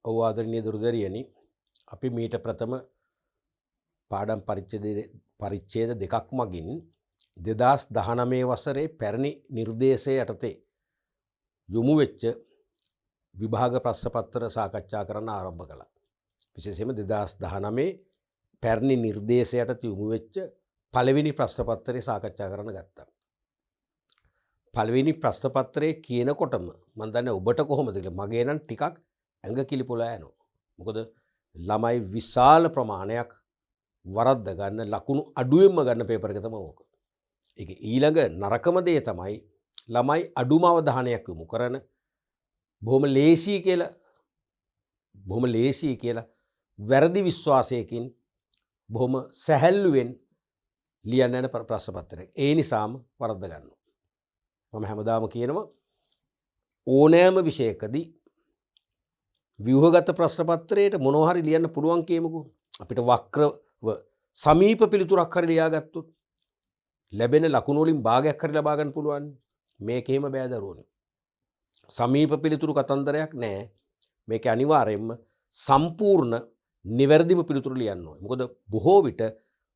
ඔව් ආදරණීය දුරදරියනි අපි මීට ප්‍රථම පාඩම් පරිච්ඡේද දෙකක් මගින් 2019 වසරේ පැරණි නිර්දේශය යටතේ යොමු වෙච්ච විභාග ප්‍රශ්න පත්‍ර සාකච්ඡා කරන්න ආරම්භ කළා. විශේෂයෙන්ම 2019 පැරණි නිර්දේශය යටතේ යොමු වෙච්ච පළවෙනි ප්‍රශ්න පත්‍රය සාකච්ඡා කරන්න ගත්තා. පළවෙනි ප්‍රශ්න පත්‍රයේ කියනකොටම මම දන්නේ ඔබට කොහොමද කියලා මගේ නම් ටිකක් ඇඟ කිලිපොලා යනවා. මොකද ළමයි විශාල ප්‍රමාණයක් වරද්ද ගන්න ලකුණු අඩුවෙන්ම ගන්න පේපර් එක තමයි ඕක. ඒක ඊළඟ නරකම දේ තමයි ළමයි අඩුම අවධානයක් යොමු කරන බොහොම ලේසි කියලා වැරදි විශ්වාසයකින් බොහොම සැහැල්ලුවෙන් ලියන්න යන ප්‍රශ්න පත්‍රයක්. ඒ නිසාම වරද්ද ගන්නවා. මම හැමදාම කියනවා ඕනෑම විෂයකදී ව්‍යුහගත ප්‍රශ්න පත්‍රයට මොනවා හරි ලියන්න පුළුවන් කියමුකෝ. අපිට වක්‍රව සමීප පිළිතුරක් හරි ලියාගත්තොත් ලැබෙන ලකුණු වලින් භාගයක් හරි ලබා ගන්න පුළුවන්. මේක එහෙම බෑ දරුවනේ. සමීප පිළිතුරු කතන්දරයක් නෑ. මේක අනිවාර්යයෙන්ම සම්පූර්ණ නිවැරදිම පිළිතුරු ලියන්න ඕනේ. මොකද බොහෝ විට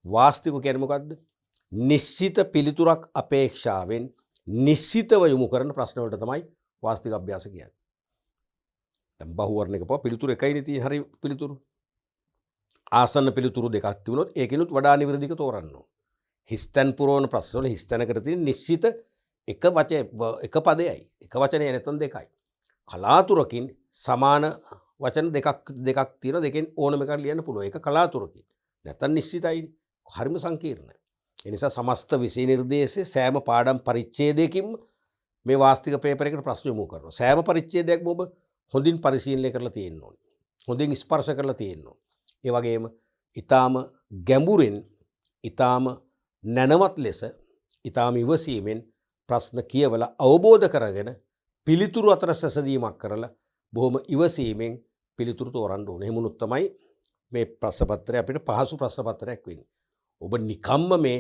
වාස්තික කියන්නේ මොකද්ද? නිශ්චිත පිළිතුරක් අපේක්ෂාවෙන් නිශ්චිතව යොමු කරන ප්‍රශ්න වලට තමයි වාස්තික අභ්‍යාස කියන්නේ. දැන් බහුවර්ණයක පව පිළිතුරු එකයිනේ තියෙන හරි පිළිතුරු. ආසන්න පිළිතුරු දෙකක් තිබුණොත් ඒකිනුත් වඩා නිවැරදික තෝරන්න ඕන. හිස්තැන් පුරවන ප්‍රශ්න වල හිස්තැනකට තියෙන නිශ්චිත එක පදයයි. එක වචනයයි නැත්නම් දෙකයි. කලාතුරකින් සමාන වචන දෙකක් තියෙන දෙකෙන් ඕනම එකක් ලියන්න පුළුවන්. ඒක කලාතුරකින්. නැත්නම් නිශ්චිතයි. හරිම සංකීර්ණයි. ඒ නිසා සමස්ත විෂය නිර්දේශයේ සෑම පාඩම් පරිච්ඡේදයකින්ම මේ වාස්තික පේපර් එකට ප්‍රශ්න යොමු කරනවා. සෑම පරිච්ඡේදයක්ම ඔබ හොඳින් පරිශීලනය කරලා තියෙන්න ඕනේ. හොඳින් ස්පර්ශ කරලා තියෙන්න ඕනේ. ඒ වගේම ඊටාම ගැඹුරින් ඊටාම නැනවත් ලෙස ඊටාම ඉවසීමෙන් ප්‍රශ්න කියවලා අවබෝධ කරගෙන පිළිතුරු අතර සැසඳීමක් කරලා බොහොම ඉවසීමෙන් පිළිතුරු තෝරන්න ඕනේ. එහෙම වුණොත් තමයි මේ ප්‍රශ්න පත්‍රය අපිට පහසු ප්‍රශ්න පත්‍රයක් වෙන්නේ. ඔබ නිකම්ම මේ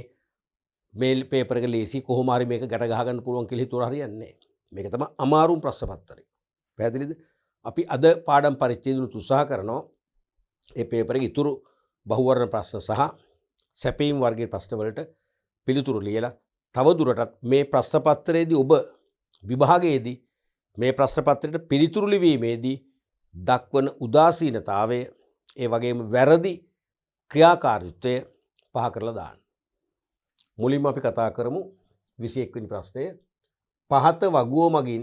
පේපර් එක ලේසි කොහොම හරි මේක ගැට ගහ ගන්න පුළුවන් කියලා හිතුවා හරියන්නේ නැහැ. මේක තමයි අමාරුම ප්‍රශ්න පත්‍රය. පැහැදිලිද? අපි අද පාඩම් පරිච්ඡේදනුත් උත්සාහ කරනවා ඒ පේපර් එකේ ඉතුරු බහුවර්ණ ප්‍රශ්න සහ සැපීම් වර්ගයේ ප්‍රශ්න වලට පිළිතුරු ලියලා තව දුරටත් මේ ප්‍රශ්න පත්‍රයේදී ඔබ විභාගයේදී මේ ප්‍රශ්න පත්‍රයට පිළිතුරු ලිවීමේදී දක්වන උදාසීනතාවය ඒ වගේම වැරදි ක්‍රියාකාරීත්වය පහ කරලා දාන්න. මුලින්ම අපි කතා කරමු 21 වෙනි ප්‍රශ්නය. පහත වගුව මගින්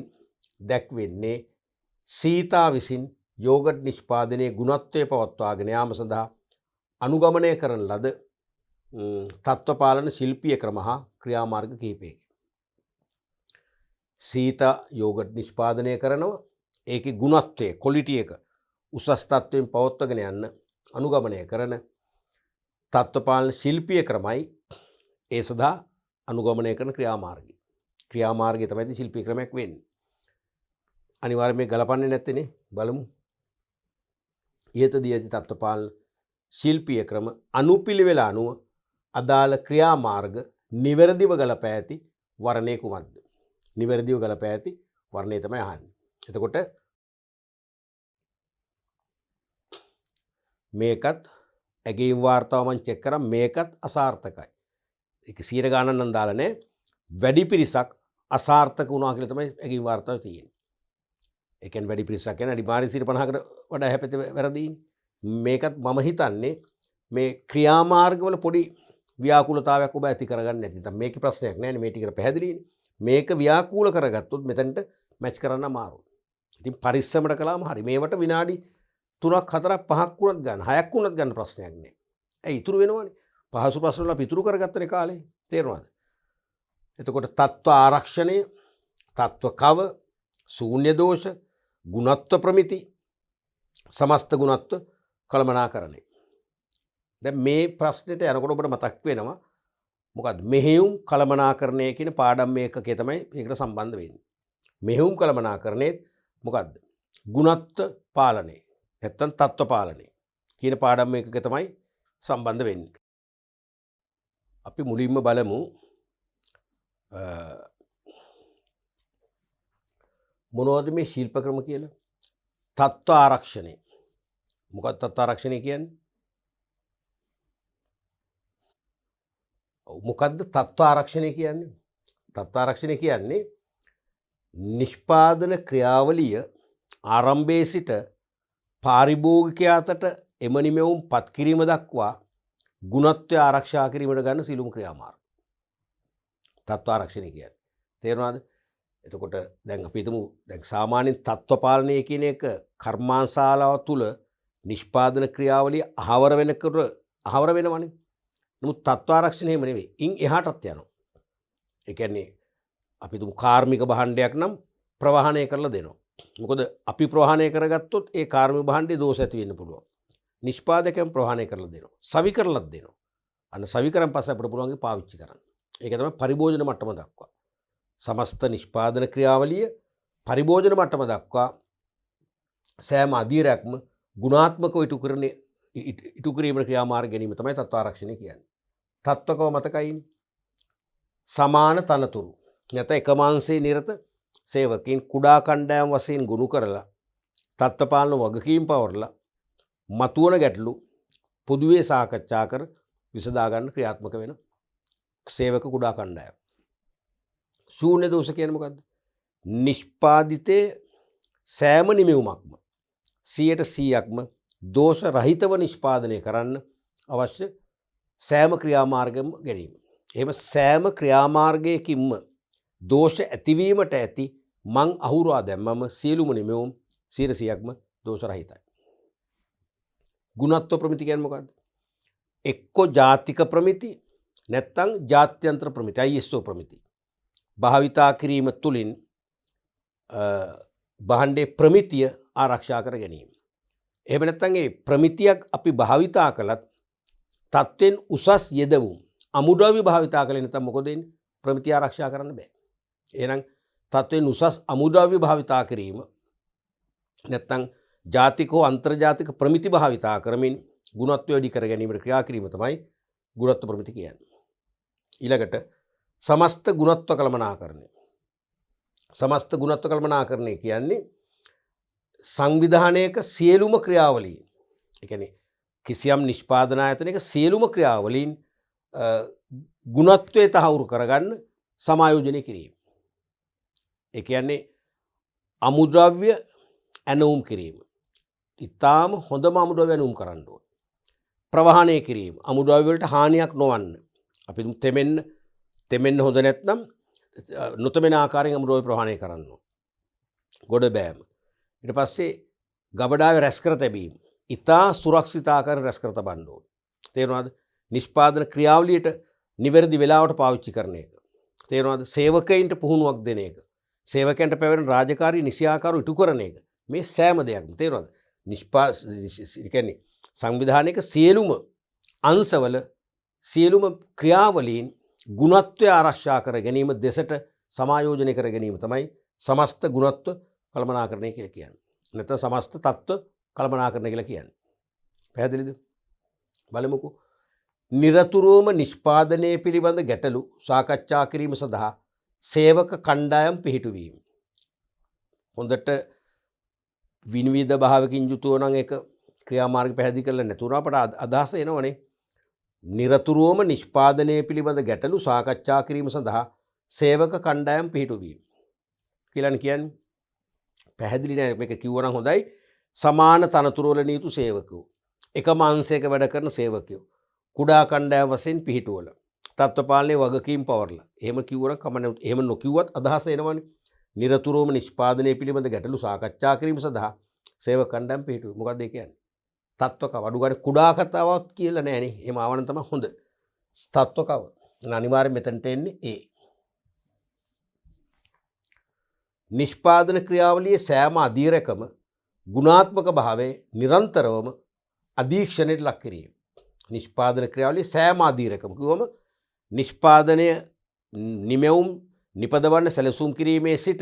දැක්වෙන්නේ සීතා විසින් යෝගට් නිෂ්පාදනයේ ගුණත්වය පවත්වාගෙන යාම සඳහා අනුගමනය කරන ලද තත්ත්වපාලන ශිල්පීය ක්‍රම හා ක්‍රියාමාර්ග කිහිපයකි. සීතා යෝගට් නිෂ්පාදනය කරනවා. ඒකේ ගුණත්වය ක්වොලිටි එක උසස් තත්ත්වයෙන් පවත්වාගෙන යන්න අනුගමනය කරන තත්ත්වපාලන ශිල්පීය ක්‍රමයි ඒ සඳහා අනුගමනය කරන ක්‍රියාමාර්ගය. ක්‍රියාමාර්ගය තමයි ශිල්පීය ක්‍රමයක් වෙන්නේ. අනිවාර්යයෙන් මේ ගලපන්නේ නැත්තේනේ. බලමු. ඉහතදී ඇති තත්ත්වපාලන ශිල්පීය ක්‍රම අනුපිළිවෙල අනුව අදාළ ක්‍රියාමාර්ග නිවැරදිව ගලපා ඇති වර්ණය කුමක්ද? නිවැරදිව ගලපා ඇති වර්ණය තමයි අහන්නේ. එතකොට මේකත් ඇගීම් වාර්තාව මම චෙක් කරා මේකත් අසාර්ථකයි. ඒක 100 ගණන් නම් දාලා නැහැ. වැඩි පිරිසක් අසාර්ථක වුණා කියලා තමයි ඇගීම් වාර්තාවේ තියෙන්නේ. ඒ කියන්නේ වැඩි පිරිසක් කියන්නේ අනිවාර්ය 50කට වඩා හැපෙත වැරදීනේ. මේකත් මම හිතන්නේ මේ ක්‍රියාමාර්ගවල පොඩි ව්‍යාකූලතාවයක් ඔබ ඇති කරගන්න නැති. දැන් මේකේ ප්‍රශ්නයක් නැහැ නේ මේ ටිකට පැහැදිලිනේ. මේක ව්‍යාකූල කරගත්තොත් මෙතනට මැච් කරන්න අමාරුයි. ඉතින් පරිස්සමට කළාම හරි. මේවට විනාඩි 3ක් 4ක් 5ක් වුණත් ගන්න 6ක් වුණත් ගන්න ප්‍රශ්නයක් නෑ. ඇයි ඉතුරු වෙනවනේ. පහසු ප්‍රශ්න වල අපි ඉතුරු කරගත්තනේ කාලේ. තේරෙනවද? එතකොට තත්ත්ව ආරක්ෂණය, තත්ත්ව කව, ශූන්‍ය දෝෂ, ගුණත්ව ප්‍රමිති, සමස්ත ගුණත්ව කළමනාකරණය. දැන් මේ ප්‍රශ්නෙට යනකොට ඔබට මතක් වෙනවා මොකද්ද? මෙහෙයුම් කළමනාකරණය කියන පාඩම් මේකකේ තමයි මේකට සම්බන්ධ වෙන්නේ. මෙහෙයුම් කළමනාකරණය මොකද්ද? ගුණත්ව පාලනය. නැත්තම් තත්ත්ව පාලනය කියන පාඩම් මේකක තමයි සම්බන්ධ වෙන්නේ. අපි මුලින්ම බලමු මොනවද මේ ශිල්ප ක්‍රම කියලා? තත්ත්ව ආරක්ෂණය. මොකක්ද තත්ත්වාරක්ෂණය කියන්නේ? මොකක්ද තත්ත්වාරක්ෂණය කියන්නේ? තත්ත්වාරක්ෂණය කියන්නේ නිෂ්පාදන ක්‍රියාවලිය ආරම්භයේ සිට පාරිභෝගිකයාට එම නිමැවුම් පත් කිරීම දක්වා ගුණත්වය ආරක්ෂා කිරීමට ගන්න සියලුම ක්‍රියාමාර්ග තත්ත්වාරක්ෂණය කියන්නේ. තේරුණාද? එතකොට දැන් අපි හිතමු දැන් සාමාන්‍යයෙන් තත්ත්ව පාලනය කියන එක කර්මාන්තශාලාව තුළ නිෂ්පාදන ක්‍රියාවලිය අහවර වෙනවනේ. නමුත් තත්ත්වාරක්ෂණය එහෙම නෙවෙයි. ඉන් එහාටත් යනවා. ඒ කියන්නේ අපි තුමු කාර්මික භාණ්ඩයක් නම් ප්‍රවාහනය කරලා දෙනවා. මොකද අපි ප්‍රවාහනය කරගත්තොත් ඒ කාර්මික භාණ්ඩේ දෝෂ ඇති වෙන්න පුළුවන්. නිෂ්පාදකයන් ප්‍රවාහනය කරලා දෙනවා. සවි කරලත් දෙනවා. අන්න සවි කරන් පස්සේ අපිට පුළුවන් පාවිච්චි කරන්න. ඒක තමයි පරිභෝජන මට්ටම දක්වා. සමස්ත නිෂ්පාදන ක්‍රියාවලිය පරිභෝජන මට්ටම දක්වා සෑම අධීරයක්ම ගුණාත්මකව ඉටු කිරීමේ ක්‍රියාමාර්ග ගැනීම තමයි තත්ත්වාරක්ෂණය කියන්නේ. තත්ත්වකව මතකයිනේ. සමාන තනතුරු නැත එකම අංශයේ නිරත සේවකයන් කුඩා කණ්ඩායම් වශයෙන් ගොනු කරලා තත්ත්ව පාලන වගකීම් පවරලා මතුවන ගැටලු පොදුවේ සාකච්ඡා කර විසඳා ගන්න ක්‍රියාත්මක වෙන සේවක කුඩා කණ්ඩායම්. ශූන්‍ය දෝෂ කියන්නේ මොකද්ද? නිෂ්පාදිතේ සෑම නිමැවුමක්ම 100%ක්ම දෝෂ රහිතව නිෂ්පාදනය කරන්න අවශ්‍ය සෑම ක්‍රියාමාර්ගම ගැනීම. එහෙම සෑම ක්‍රියාමාර්ගයකින්ම දෝෂ ඇතිවීමට ඇති මං අහුරා දැම්මම සියලුම නිමැවුම් 100%ක්ම දෝෂ රහිතයි. ගුණත්ව ප්‍රමිති කියන්නේ මොකද්ද? එක්ක ජාතික ප්‍රමිති නැත්නම් ජාත්‍යන්තර ප්‍රමිති ISO ප්‍රමිති භාවිතා කිරීම තුළින් භාණ්ඩේ ප්‍රමිතිය ආරක්ෂා කර ගැනීම. එහෙම නැත්නම් ඒ ප්‍රමිතියක් අපි භාවිතා කළත් තත්ත්වෙන් උසස් යෙදවුම් අමුද්‍රව්‍ය භාවිතා කළේ නැත්නම් මොකද වෙන්නේ? ප්‍රමිතිය ආරක්ෂා කරන්න බෑ. එහෙනම් තත්ත්වෙන් උසස් අමුද්‍රව්‍ය භාවිතා කිරීම නැත්නම් ජාතික හෝ අන්තර්ජාතික ප්‍රමිති භාවිතා කරමින් ගුණත්වය වැඩි කර ගැනීමට ක්‍රියා කිරීම තමයි ගුණත්ව ප්‍රමිති කියන්නේ. ඊළඟට සමස්ත ගුණත්ව කළමනාකරණය. සමස්ත ගුණත්ව කළමනාකරණය කියන්නේ සංවිධානයක සියලුම ක්‍රියාවලීන්. ඒ කියන්නේ කිසියම් නිෂ්පාදන ආයතනයක සියලුම ක්‍රියාවලීන් ගුණත්වයේ තහවුරු කරගන්න සමායෝජනය කිරීම. ඒ කියන්නේ අමුද්‍රව්‍ය ඇනවුම් කිරීම. ඊටාම හොඳම අමුද්‍රව්‍ය ඇනවුම් කරන්න ඕන. ප්‍රවාහනය කිරීම. අමුද්‍රව්‍ය වලට හානියක් නොවන්න. අපි තෙමෙන්න හොඳ නැත්නම් නොතෙමෙන ආකාරයෙන් අමුද්‍රව්‍ය ප්‍රවාහනය කරන්න ඕන. ගොඩ බෑම. ඊට පස්සේ ගබඩාවේ රැස් කර තැබීම. ඉතා සුරක්ෂිත ආකාරයෙන් රැස් කර තබන්න ඕන. තේරුණාද? නිෂ්පාදන ක්‍රියාවලියට නිවැරදි වේලාවට පාවිච්චි කරන එක. තේරුණාද? සේවකයින්ට පුහුණුවක් දෙන එක. සේවකයන්ට පැවරෙන රාජකාරී නිසියාකාරව ඉටු කරන එක. මේ සෑම දෙයක්ම තේරුණාද? කියන්නේ සංවිධානයක සියලුම අංශවල සියලුම ක්‍රියාවලීන් ගුණත්වය ආරක්ෂා කර ගැනීම දෙසට සමායෝජනය කර ගැනීම තමයි සමස්ත ගුණත්ව කළමනාකරණය කියලා කියන්නේ. නැත්නම් සමස්ත තත්ත්ව කළමනාකරණය කියලා කියන්නේ. පැහැදිලිද? බලමුකෝ. නිරතුරුවම නිෂ්පාදනය පිළිබඳ ගැටලු සාකච්ඡා කිරීම සඳහා සේවක කණ්ඩායම් පිහිටුවීම. හොඳට විනිවිද භාවකින් යුතුව නම් ඒක ක්‍රියාමාර්ග පැහැදිලි කරලා නැතුණා අපට අදහස එනවනේ. නිරතුරුවම නිෂ්පාදනය පිළිබඳ ගැටලු සාකච්ඡා කිරීම සඳහා සේවක කණ්ඩායම් පිහිටුවීම. කියලා කියන්නේ පැහැදිලි නෑ මේක කිව්වනම් හොඳයි. සමාන තනතුරු වල නියුතු සේවකයෝ. එකම අංශයක වැඩ කරන සේවකයෝ. කුඩා කණ්ඩායම් වශයෙන් පිහිටුවල. තත්ත්ව පාලනයේ වගකීම් පවර්ලා. එහෙම කිව්වනම් කමන්නේ. එහෙම නොකියුවත් අදහස එනවනේ. නිරතුරුවම නිෂ්පාදනය පිළිබඳ ගැටලු සාකච්ඡා කිරීම සඳහා සේවක කණ්ඩායම් පිහිටුවීම. මොකක්ද ඒ කියන්නේ? තත්ත්වක අඩු ගන්න කුඩා කතාවක් කියලා නෑනේ. එහෙම ආවනම් තමයි හොඳ. තත්ත්වකව. අනිවාර්යෙන් මෙතනට එන්නේ ඒ. නිෂ්පාදන ක්‍රියාවලියේ සෑම අධීරකම ගුණාත්මක භාවයේ නිරන්තරවම අධීක්ෂණයට ලක් කිරීම. නිෂ්පාදන ක්‍රියාවලියේ සෑම අධීරකම කිව්වම නිෂ්පාදනය නිමැවුම් නිපදවන්න සැලසුම් කිරීමේ සිට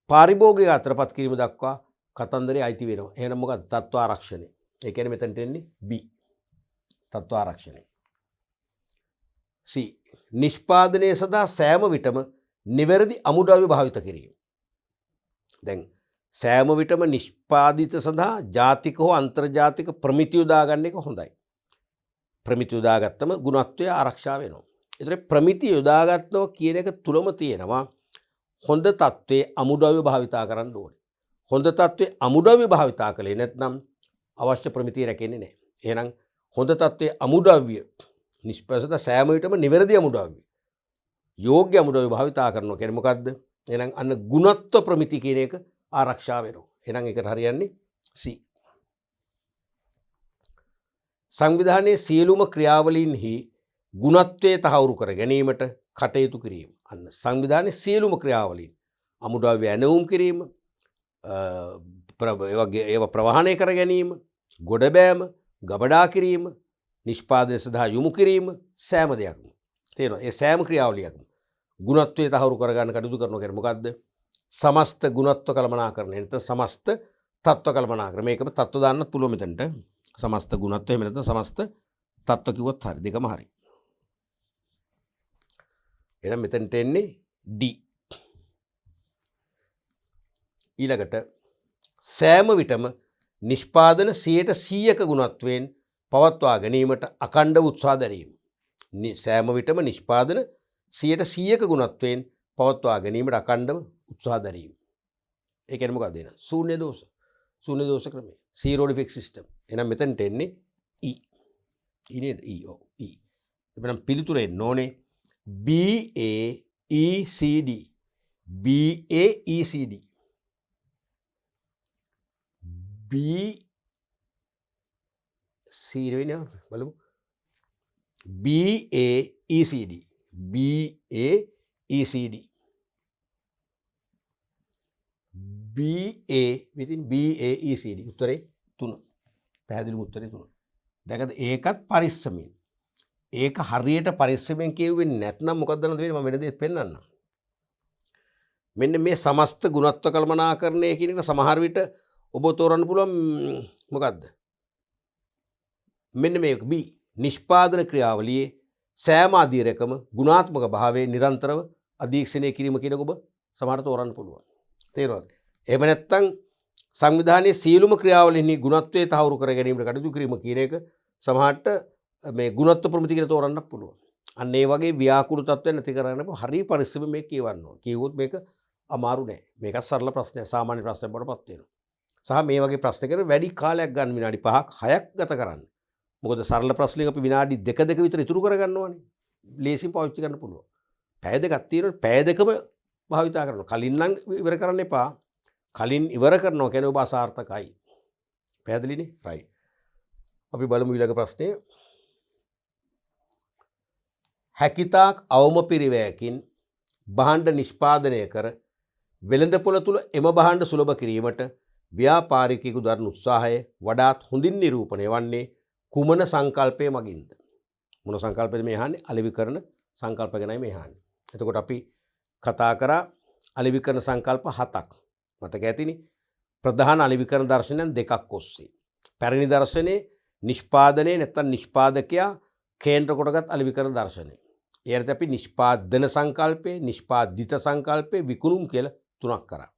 පාරිභෝගික අතරපත් කිරීම දක්වා කතන්දරේ අයිති වෙනවා. එහෙනම් මොකද්ද? තත්ත්ව ආරක්ෂණය. ඒ කියන්නේ මෙතනට එන්නේ B. තත්ත්ව ආරක්ෂණය. C. නිෂ්පාදනයේ සදා සෑම විටම නිවැරදි අමුද්‍රව්‍ය භාවිත කිරීම. දැන් සෑම විටම නිෂ්පාදිත සඳහා ජාතික හෝ අන්තර්ජාතික ප්‍රමිති යොදා ගන්න එක හොඳයි. ප්‍රමිති යොදාගත්තම ගුණත්වය ආරක්ෂා වෙනවා. ඒතර ප්‍රමිති යොදාගත්නවා කියන එක තුලම තියෙනවා හොඳ තත්ත්වයේ අමුද්‍රව්‍ය භාවිතා කරන්න ඕනේ. හොඳ තත්ත්වයේ අමුද්‍රව්‍ය භාවිතා කළේ නැත්නම් අවශ්‍ය ප්‍රමිතිය රැකෙන්නේ නැහැ. එහෙනම් හොඳ තත්ත්වයේ අමුද්‍රව්‍ය නිෂ්ප්‍රසත සෑම විටම නිවැරදි අමුද්‍රව්‍ය යෝග්‍ය අමුද්‍රව්‍ය භාවිතා කරනවා කියන්නේ මොකද්ද? එහෙනම් අන්න ගුණත්ව ප්‍රමිති කියන එක ආරක්ෂා වෙනවා. එහෙනම් ඒකට හරියන්නේ C. සංවිධානයේ සියලුම ක්‍රියාවලීන්හි ගුණත්වයේ තහවුරු කර ගැනීමට කටයුතු කිරීම. අන්න සංවිධානයේ සියලුම ක්‍රියාවලීන් අමුද්‍රව්‍ය ඇනවුම් කිරීම, ඒවා ප්‍රවාහනය කර ගැනීම, ගොඩබෑම, ගබඩා කිරීම, නිෂ්පාදනය සඳහා යොමු කිරීම සෑම දෙයක්ම තේරෙනවා. ඒ සෑම ක්‍රියාවලියක්ම ගුණත්වයේ තහවුරු කර ගන්න කටයුතු කරනවා කියන්නේ මොකද්ද? සමස්ත ගුණත්ව කළමනාකරණය. නැත්නම් සමස්ත තත්ත්ව කළමනාකරණය. මේකම තත්ත්ව දාන්නත් පුළුවන් මෙතනට. සමස්ත ගුණත්වය එහෙම නැත්නම් සමස්ත තත්ත්ව කිව්වොත් හරි. දෙකම හරි. එහෙනම් මෙතනට එන්නේ D. ඊළඟට සෑම විටම නිෂ්පාදන 100% ගුණත්වයෙන් පවත්වා ගැනීමට අඛණ්ඩව උත්සාහ දැරීම. සෑම විටම නිෂ්පාදන 100% ගුණත්වයෙන් පවත්වා ගැනීමට අඛණ්ඩව උත්සාහ දැරීම. ඒ කියන්නේ මොකක්ද එන? ශූන්‍ය දෝෂ. ශූන්‍ය දෝෂ ක්‍රමය. zero defect system. එහෙනම් මෙතනට එන්නේ E. E නේද? E. ඔව්. E. එබනම් පිළිතුර එන්න ඕනේ BAECD. BAECD. B C වෙන්නේ බලමු. BAECD. BAECD. BA within BAECD. උත්තරේ 3. පැහැදිලිම උත්තරේ 3. දැකද ඒකත් පරිස්සමෙන්. ඒක හරියට පරිස්සමෙන් කියුවේ නැත්නම් මොකක්ද වෙන්නේ මම වෙන දෙයක් පෙන්නන්නම්. මෙන්න මේ සමස්ත ගුණත්ව කළමනාකරණය කියන එක සමහර විට ඔබ තෝරන්න පුළුවන් මොකද්ද? මෙන්න මේක B. නිෂ්පාදන ක්‍රියාවලියේ සෑම අධීරකම ගුණාත්මක භාවයේ නිරන්තරව අධීක්ෂණය කිරීම කියන ඔබ සමහර තෝරන්න පුළුවන්. තේරුණාද? එහෙම නැත්නම් සංවිධානයේ සියලුම ක්‍රියාවලින්හි ගුණත්වයේ තහවුරු කර ගැනීමට කටයුතු කිරීම කියන එක සමහරට මේ ගුණත්ව ප්‍රමිති කියලා තෝරන්න පුළුවන්. අන්න ඒ වගේ ව්‍යාකූල තත්ත්වයක් නැති කරගන්න හරිය පරිස්සම මේක කියවන්න ඕන. කිව්වොත් මේක අමාරු නෑ. මේකත් සරල ප්‍රශ්නයක්. සාමාන්‍ය ප්‍රශ්නයක් බවටපත් වෙනවා. සහ මේ වගේ ප්‍රශ්නකට වැඩි කාලයක් ගන්න විනාඩි 5ක් 6ක් ගත කරන්න. මොකද සරල ප්‍රශ්නයක අපි විනාඩි 2 විතර ඉතුරු කරගන්නවානේ. ලේසියෙන් පාවිච්චි කරන්න පුළුවන්. පැය දෙකක් තියෙනවා. පැය දෙකම භාවිතා කරනවා. කලින් නම් ඉවර කරන්න එපා. කලින් ඉවර කරනවා කියන්නේ ඔබ අසාර්ථකයි. පැහැදිලිනේ? රයිට්. අපි බලමු ඊළඟ ප්‍රශ්නය. හැකිතාක් අවම පිරිවැයකින් භාණ්ඩ නිෂ්පාදනය කර වෙළඳපොළ තුල එම භාණ්ඩ සුලභ කිරීමට ව්‍යාපාරිකයෙකු දරන උත්සාහය වඩාත් හොඳින් නිරූපණය වන්නේ කුමන සංකල්පය මගින්ද? මොන සංකල්පයද මේ අහන්නේ? අලෙවිකරණ සංකල්ප ගැනයි මේ අහන්නේ. එතකොට අපි කතා කරා අලෙවිකරණ සංකල්ප 7ක්. මතක ඇතිනේ. ප්‍රධාන අලෙවිකරණ දර්ශනයන් දෙකක් ඔස්සේ. පැරණි දර්ශනයේ නිෂ්පාදනයේ නැත්නම් නිෂ්පාදකයා කේන්ද්‍ර කොටගත් අලෙවිකරණ දර්ශනය. ඒකට අපි නිෂ්පාදන සංකල්පේ, නිෂ්පාදිත සංකල්පේ, විකුණුම් කියලා තුනක් කරා.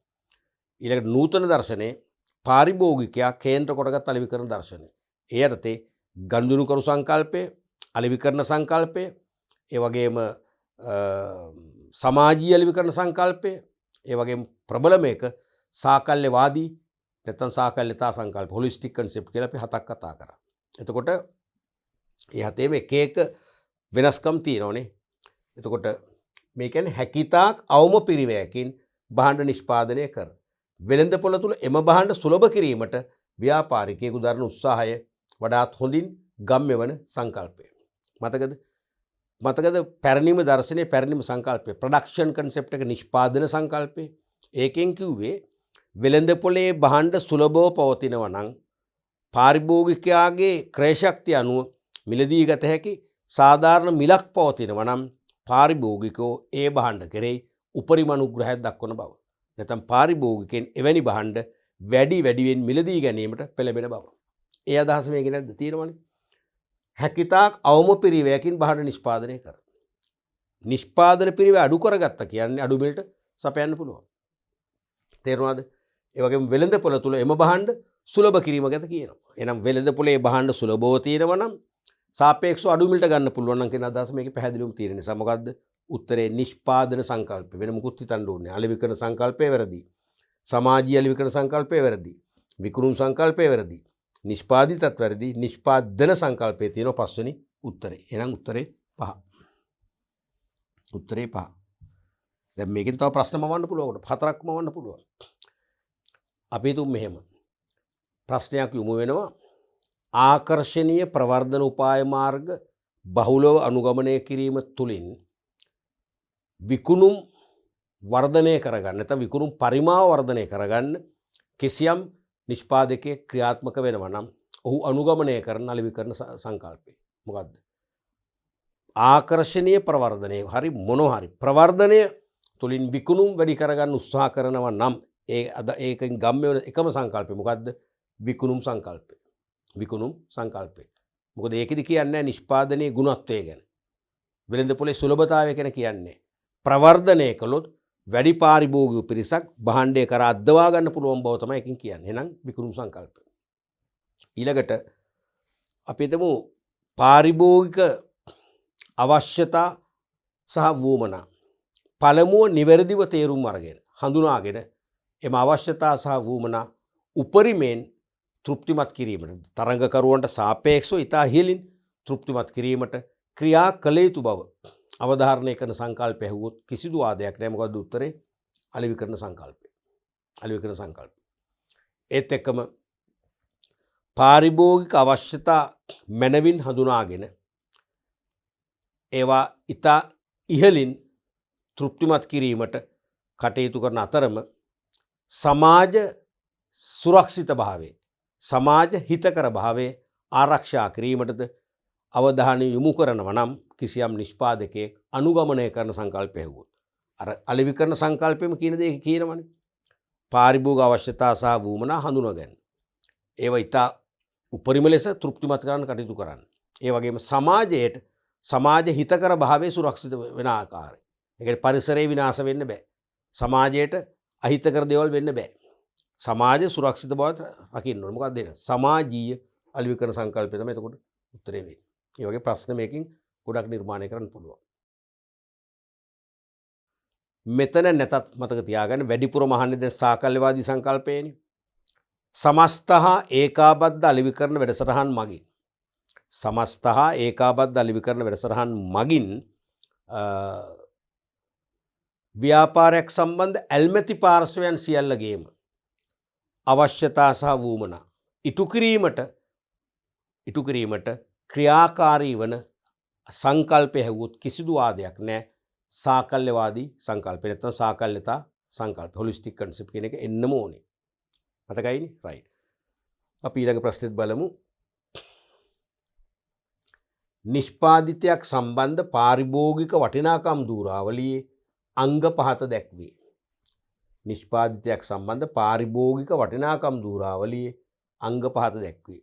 ඊළඟට නූතන දර්ශනයේ පාරිභෝගිකයා කේන්ද්‍ර කොටගත් අලෙවිකරණ දර්ශනය. ඒ යටතේ ගනුදෙනුකරු සංකල්පය, අලෙවිකරණ සංකල්පය, ඒ වගේම සමාජීය අලෙවිකරණ සංකල්පය, ඒ වගේම ප්‍රබලම එක සාකල්‍යවාදී නැත්නම් සාකල්‍යතා සංකල්ප, හොලිස්ටික් කන්සෙප්ට් කියලා අපි 7ක් කතා කරා. එතකොට ඒ හතේම එක එක වෙනස්කම් තියෙනවනේ. එතකොට මේ කියන්නේ හැකිතාක් අවම පිරිවැයකින් භාණ්ඩ නිෂ්පාදනය කර වෙළඳපොළ තුල එම භාණ්ඩ සුලභ කිරීමට ව්‍යාපාරිකයෙකු දරන උත්සාහය වඩාත් හොඳින් ගම්‍ය වන සංකල්පය. මතකද පැරණිම දර්ශනයේ පැරණිම සංකල්පය ප්‍රොඩක්ෂන් කන්සෙප්ට් එක නිෂ්පාදන සංකල්පය. ඒකෙන් කිව්වේ වෙළඳපොළේ භාණ්ඩ සුලභව පවතිනවා නම් පාරිභෝගිකයාගේ ක්‍රය ශක්තිය අනුව මිලදී ගත හැකි සාධාරණ මිලක් පවතිනවා නම් පාරිභෝගිකෝ ඒ භාණ්ඩ කෙරෙහි උපරිම අනුග්‍රහයක් දක්වන බව. නැත්නම් පාරිභෝගිකයන් එවැනි භාණ්ඩ වැඩියෙන් මිලදී ගැනීමට පෙළඹෙන බව. ඒ අදහස මේකේ නැද්ද? තියෙනවනේ. හැකිතාක් අවම පිරිවැයකින් භාණ්ඩ නිෂ්පාදනය කර. නිෂ්පාදන පිරිවැය අඩු කරගත්ත කියන්නේ අඩු මිලට සපයන්න පුළුවන්. තේරුණාද? ඒ වගේම වෙළඳපොළ තුල එම භාණ්ඩ සුලභ කිරීම ගැන කියනවා. එහෙනම් වෙළඳපොලේ භාණ්ඩ සුලභව තියෙනවා නම් සාපේක්ෂව අඩු මිලට ගන්න පුළුවන් නම් කියන අදහස මේකේ පැහැදිලිවම තියෙන නිසා මොකද්ද? උත්තරේ නිෂ්පාදන සංකල්පය. වෙන මුකුත් හිතන්න ඕනේ. අලෙවිකරණ සංකල්පය වැරදි. සමාජීය අලෙවිකරණ සංකල්පය වැරදි. විකුණුම් සංකල්පය වැරදි. නිෂ්පාදිතත් වැරදි. නිෂ්පාදන සංකල්පයේ තියෙන පස්වෙනි උත්තරේ. එහෙනම් උත්තරේ 5. උත්තරේ 5. දැන් මේකෙන් තව ප්‍රශ්න මවන්න පුළුවන්. 4ක් මවන්න පුළුවන්. අපි හිතමු මෙහෙම. ප්‍රශ්නයක් යොමු වෙනවා. ආකර්ශනීය ප්‍රවර්ධන උපාය මාර්ග බහුලව අනුගමනය කිරීම තුළින් විකුණුම් වර්ධනය කරගන්න නැත්නම් විකුණුම් පරිමාව වර්ධනය කරගන්න කිසියම් නිෂ්පාදකයෙක් ක්‍රියාත්මක වෙනවා නම් ඔහු අනුගමනය කරන අලෙවිකරණ සංකල්පය මොකද්ද? ආකර්ශනීය ප්‍රවර්ධනය හරි මොනවා හරි ප්‍රවර්ධනය තුළින් විකුණුම් වැඩි කරගන්න උත්සාහ කරනවා නම් ඒකෙන් ගම්ම වෙන එකම සංකල්පය මොකද්ද? විකුණුම් සංකල්පය. විකුණුම් සංකල්පය. මොකද ඒකෙදි කියන්නේ නිෂ්පාදනයේ ගුණත්වය ගැන. වෙළඳපොලේ සුලභතාවය ගැන කියන්නේ. ප්‍රවර්ධනය කළොත් වැඩි පාරිභෝගික පිරිසක් භාණ්ඩය කරා අද්දවා ගන්න පුළුවන් බව තමයි එකකින් කියන්නේ. එහෙනම් විකුණුම් සංකල්පය. ඊළඟට අපි හිතමු පාරිභෝගික අවශ්‍යතා සහ වුවමනා. පළමුව නිවැරදිව තේරුම් අරගෙන හඳුනාගෙන එම අවශ්‍යතා සහ වුවමනා උපරිමයෙන් තෘප්තිමත් කිරීමට තරඟකරුවන්ට සාපේක්ෂව ඉතා ඉහළින් තෘප්තිමත් කිරීමට ක්‍රියා කළ යුතු බව අවධාරණය කරන සංකල්පය ඇහුවොත් කිසිදු වාදයක් නැහැ. මොකද උත්තරේ අලෙවිකරණ සංකල්පය. අලෙවිකරණ සංකල්පය. ඒත් එක්කම පාරිභෝගික අවශ්‍යතා මනවින් හඳුනාගෙන ඒවා ඉතා ඉහළින් තෘප්තිමත් කිරීමට කටයුතු කරන අතරම සමාජ සුරක්ෂිත භාවය සමාජ හිතකර භාවය ආරක්ෂා කිරීමටද අවධානය යොමු කරනවා නම් කිසියම් නිෂ්පාදකයෙක් අනුගමනය කරන සංකල්පය ඇහුවොත් අර අලෙවිකරණ සංකල්පෙම කියන දේ කියනවනේ. පාරිභෝගික අවශ්‍යතා සහ වුවමනා හඳුනාගන්න. ඒවා ඉතා උපරිම ලෙස තෘප්තිමත් කරන්න කටයුතු කරන්න. ඒ වගේම සමාජයට සමාජ හිතකර භාවයේ සුරක්ෂිත වෙන ආකාරය. ඒ කියන්නේ පරිසරය විනාශ වෙන්න බෑ. සමාජයට අහිතකර දේවල් වෙන්න බෑ. සමාජ සුරක්ෂිත බවට රකින්න ඕනේ. මොකක්ද දෙන? සමාජීය අලෙවිකරණ සංකල්පය තමයි එතකොට උත්තරේ වෙන්නේ. මේ වගේ ප්‍රශ්න මේකෙන් ගොඩක් නිර්මාණය කරන්න පුළුවන්. මෙතන නැතත් මතක තියාගන්න වැඩිපුර මහන්නේ දැන් සාකල්‍යවාදී සංකල්පයනේ. සමස්තහා ඒකාබද්ධ අලෙවිකරණ වැඩසටහන් මගින් සමස්තහා ඒකාබද්ධ අලෙවිකරණ වැඩසටහන් මගින් ව්‍යාපාරයක් සම්බන්ධ ඇල්මැති පාර්ශවයන් සියල්ලගේම අවශ්‍යතා සහ වුවමනා ඉටු කිරීමට ක්‍රියාකාරී වන සංකල්පය හැවුවොත් කිසිදු වාදයක් නැහැ. සාකල්‍යවාදී සංකල්පය නැත්නම් සාකල්‍යතා සංකල්ප හොලිස්ටික් කන්සෙප්ට් කියන එක එන්නම ඕනේ. මතකයිනේ? රයිට්. අපි ඊළඟ ප්‍රශ්නෙත් බලමු. නිෂ්පාදිතයක් සම්බන්ධ පාරිභෝගික වටිනාකම් දූරාවලියේ අංග 5 දැක්වේ. නිෂ්පාදිතයක් සම්බන්ධ පාරිභෝගික වටිනාකම් දූරාවලියේ අංග 5 දැක්වේ.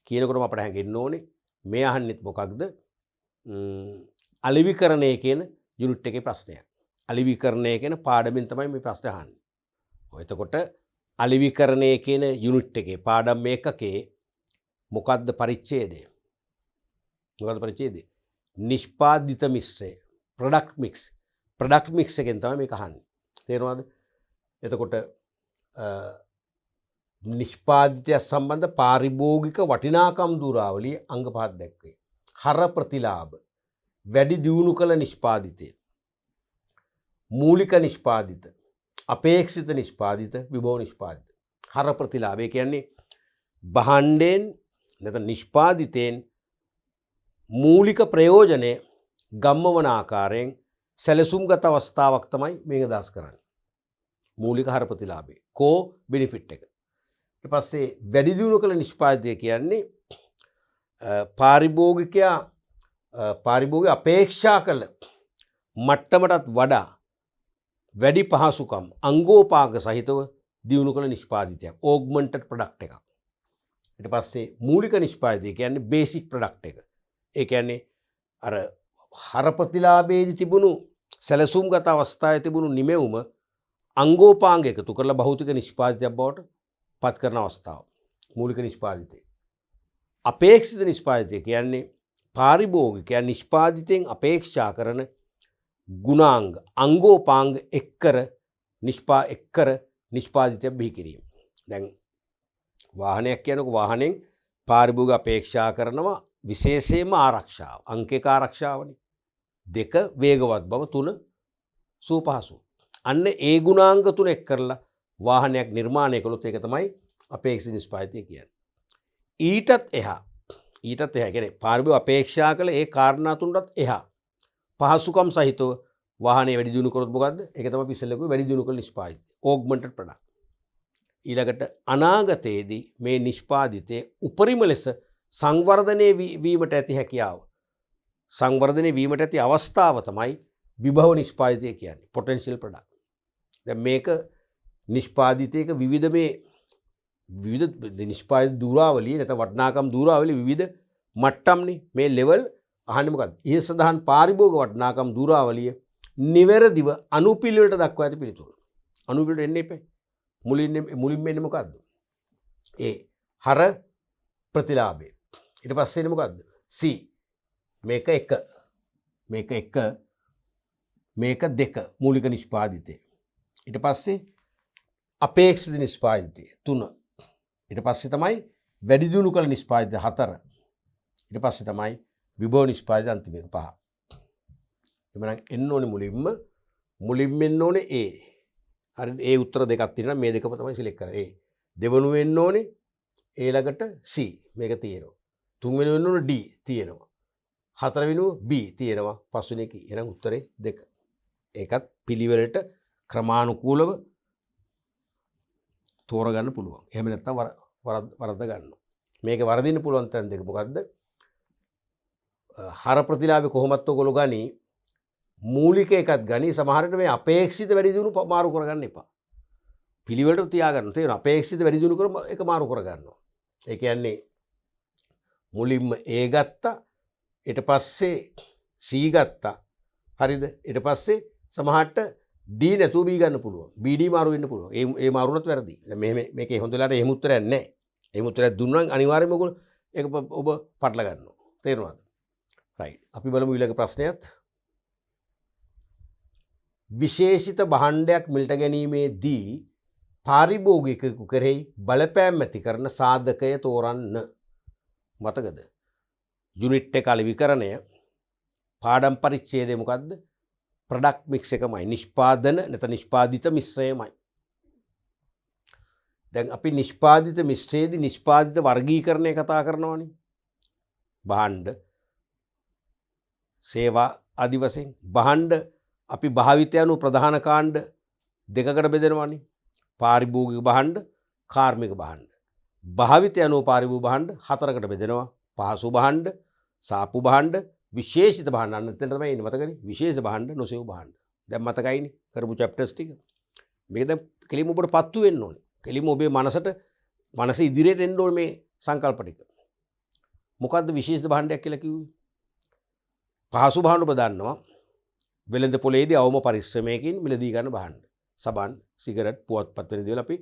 කියනකොටම අපට හැඟෙන්න ඕනේ මේ අහන්නෙත් මොකක්ද? අලෙවිකරණය කියන යුනිට් එකේ ප්‍රශ්නයක්. අලෙවිකරණය කියන පාඩමෙන් තමයි මේ ප්‍රශ්න අහන්නේ. එතකොට අලෙවිකරණය කියන යුනිට් එකේ පාඩම් මේකකේ මොකක්ද පරිච්ඡේදය? මොකක්ද පරිච්ඡේදය? නිෂ්පාදිත මිශ්‍රය. Product mix. ප්‍රොඩක්ට් මික්ස් එකෙන් තමයි මේක අහන්නේ. තේරෙනවද? එතකොට නිෂ්පාදිතය සම්බන්ධ පාරිභෝගික වටිනාකම් දූරාවලියේ අංග 5 දැක්වේ. හර ප්‍රතිලාභ, වැඩි දියුණු කළ නිෂ්පාදිතය, මූලික නිෂ්පාදිත, අපේක්ෂිත නිෂ්පාදිත, විභව නිෂ්පාදිත. හර ප්‍රතිලාභය කියන්නේ භාණ්ඩයෙන් නැත්නම් නිෂ්පාදිතයෙන් මූලික ප්‍රයෝජනය ගම්මවන ආකාරයෙන් සැලසුම්ගත අවස්ථාවක් තමයි මේක දාස් කරන්නේ. මූලික හර ප්‍රතිලාභය. කෝ බෙනිෆිට් එක. ඊට පස්සේ වැඩි දියුණු කළ නිෂ්පාදිතය කියන්නේ පාරිභෝගික අපේක්ෂා කළ මට්ටමටත් වඩා වැඩි පහසුකම් අංගෝපාංග සහිතව දියුණු කළ නිෂ්පාදිතයක්. ඕග්මන්ටඩ් ප්‍රොඩක්ට් එකක්. ඊට පස්සේ මූලික නිෂ්පාදිතය කියන්නේ බේසික් ප්‍රොඩක්ට් එක. ඒ කියන්නේ අර හර ප්‍රතිලාභයේදී තිබුණු සැලසුම්ගත අවස්ථාවේ තිබුණු නිමෙවුම අංගෝපාංග එකතු කරලා භෞතික නිෂ්පාදිතයක් බවට පත් කරන අවස්ථාව. මූලික නිෂ්පාදිතය. අපේක්ෂිත නිෂ්පාදිතය කියන්නේ පාරිභෝගිකයන් නිෂ්පාදිතයෙන් අපේක්ෂා කරන ගුණාංග අංගෝපාංග එක්කර නිෂ්පාදිතයක් බිහි කිරීම. දැන් වාහනයක් කියනකොට වාහනෙන් පාරිභෝගික අපේක්ෂා කරනවා විශේෂයෙන්ම ආරක්ෂාව. අංක 1 ආරක්ෂාවනේ. 2 වේගවත් බව, 3 සුවපහසු. අන්න ඒ ගුණාංග තුන එක් කරලා වාහනයක් නිර්මාණය කළොත් ඒක තමයි අපේක්ෂිත නිෂ්පාදිතය කියන්නේ. ඊටත් එහා කියන්නේ පාරිභෝගික අපේක්ෂා කළ ඒ කාරණා තුනටත් එහා පහසුකම් සහිතව වාහනේ වැඩි දියුණු කරොත් මොකද්ද? ඒක තමයි ඉස්සෙල්ලා කිව්වේ වැඩි දියුණු කළ නිෂ්පාදිතය. ඕග්මන්ටඩ් ප්‍රොඩක්ට්. ඊළඟට අනාගතයේදී මේ නිෂ්පාදිතයේ උපරිම ලෙස සංවර්ධනය වීමට ඇති හැකියාව. සංවර්ධනය වීමට ඇති අවස්ථාව තමයි විභව නිෂ්පාදිතය කියන්නේ. පොටෙන්ෂියල් ප්‍රොඩක්ට්. දැන් මේක නිෂ්පාදිතයක විවිධ නිෂ්පාදිත දූරාවලිය නැත්නම් වටිනාකම් දූරාවලිය විවිධ මට්ටම්නේ. මේ ලෙවල් අහන්නේ මොකද්ද? ඉහ සඳහන් පාරිභෝගික වටිනාකම් දූරාවලිය නිවැරදිව අනුපිළිවෙලට දක්වා ඇති පිළිතුර. අනුපිළිවෙලට එන්නේ එපේ. මුලින්ම එන්නේ මොකද්ද? ඒ හර ප්‍රතිලාභය. ඊට පස්සේ එන්නේ මොකද්ද? C. මේක 1. මේක 1. මේක 2 මූලික නිෂ්පාදිතය. ඊට පස්සේ අපේක්ෂිත නිෂ්පාදිතය 3. ඊට පස්සේ තමයි වැඩි දියුණු කළ නිෂ්පාදිතය 4. ඊට පස්සේ තමයි විභව නිෂ්පාදිතය අන්තිම එක 5. එමනම් එන්න ඕනේ මුලින්ම එන්න ඕනේ A. හරිද? ඒ උත්තර දෙකක් තියෙනවා. මේ දෙකම තමයි සිලෙක්ට් කරන්නේ. A. දෙවෙනි වෙන්න ඕනේ A ළඟට C. මේක තියෙනවා. තුන්වෙනි වෙන්න ඕනේ D තියෙනවා. හතරවෙනි B තියෙනවා. පස්වෙනි එක. එහෙනම් උත්තරේ 2. ඒකත් පිළිවෙලට ක්‍රමානුකූලව තෝරගන්න පුළුවන්. එහෙම නැත්නම් වරද්ද ගන්නවා. මේක වරදින්න පුළුවන් තැන් දෙක මොකද්ද? හර ප්‍රතිලාභය කොහොමත් ඔයගොල්ලෝ ගනි මූලික එකත් ගනි සමහරට මේ අපේක්ෂිත වැඩි දියුණු මාරු කරගන්න එපා. පිළිවෙලට තියාගන්න. තේරෙනවා? අපේක්ෂිත වැඩි දියුණු කර එක මාරු කරගන්නවා. ඒ කියන්නේ මුලින්ම A ගත්තා, ඊට පස්සේ C ගත්තා. හරිද? ඊට පස්සේ සමහරට D නැතුව B ගන්න පුළුවන්. BD මාරු වෙන්න පුළුවන්. ඒ මාරුනත් වැරදි. දැන් මේකේ හොඳ වෙලාවට එහෙම උත්තරයක් නැහැ. එහෙම උත්තරයක් දුන්නා නම් අනිවාර්යයෙන්ම ඔයගොල්ලෝ ඒක ඔබ පටල ගන්නවා. තේරුණාද? රයිට්. අපි බලමු ඊළඟ ප්‍රශ්නයත්. විශේෂිත භාණ්ඩයක් මිලට ගැනීමේදී පාරිභෝගිකයෙකු කෙරෙහි බලපෑම් ඇති කරන සාධකය තෝරන්න. මතකද? යුනිට් එක අලෙවිකරණය පාඩම් පරිච්ඡේදය මොකද්ද? ප්‍රොඩක්ට් මික්ස් එකමයි. නිෂ්පාදන නැත්නම් නිෂ්පාදිත මිශ්‍රයමයි. දැන් අපි නිෂ්පාදිත මිශ්‍රයේදී නිෂ්පාදිත වර්ගීකරණය කතා කරනවානේ. භාණ්ඩ, සේවා ආදි වශයෙන් භාණ්ඩ අපි භාවිතය අනුව ප්‍රධාන කාණ්ඩ දෙකකට බෙදනවානේ. පාරිභෝගික භාණ්ඩ, කාර්මික භාණ්ඩ. භාවිතය අනුව පාරිභෝගික භාණ්ඩ 4කට බෙදනවා. පහසු භාණ්ඩ, සාපු භාණ්ඩ, විශේෂිත භාණ්ඩ. අන්න එතන තමයි ඉන්නේ. මතකනේ? විශේෂ භාණ්ඩ, නොසෙව් භාණ්ඩ. දැන් මතකයිනේ කරපු චැප්ටර්ස් ටික. මේක දැන් කෙලිම ඔබට පත්තු වෙන්න ඕනේ. කෙලිම ඔබේ මනස ඉදිරියට එන්න ඕනේ මේ සංකල්ප ටික. මොකද්ද විශේෂිත භාණ්ඩයක් කියලා කිව්වේ? පහසු භාණ්ඩ ඔබ දන්නවා. වෙළඳ පොලේදී අවම පරිශ්‍රමයකින් මිලදී ගන්න භාණ්ඩ. සබන්, සිගරට්, පුවත්පත් වෙන දේවල් අපි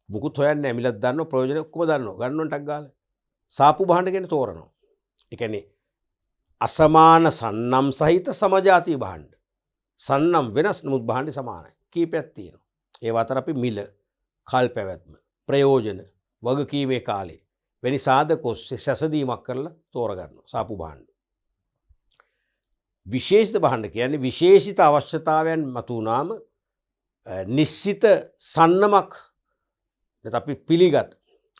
මුකුත් හොයන්නේ නැහැ. මිලක් දන්නවා, ප්‍රයෝජන ඔක්කොම දන්නවා. ගන්නවන් ටක් ගාලා. සාපු භාණ්ඩ ගැන තෝරනවා. ඒ කියන්නේ අසමාන සන්නම් සහිත සමජාතීය භාණ්ඩ. සන්නම් වෙනස් නමුත් භාණ්ඩ සමානයි. කීපයක් තියෙනවා. ඒව අතර අපි මිල, කල් පැවැත්ම, ප්‍රයෝජන, වගකීමේ කාලය වැනි සාධක ඔස්සේ සැසඳීමක් කරලා තෝරගන්නවා සාපු භාණ්ඩ. විශේෂිත භාණ්ඩ කියන්නේ විශේෂිත අවශ්‍යතාවයන් මතුවනාම නිශ්චිත සන්නමක් නැත්නම් අපි පිළිගත්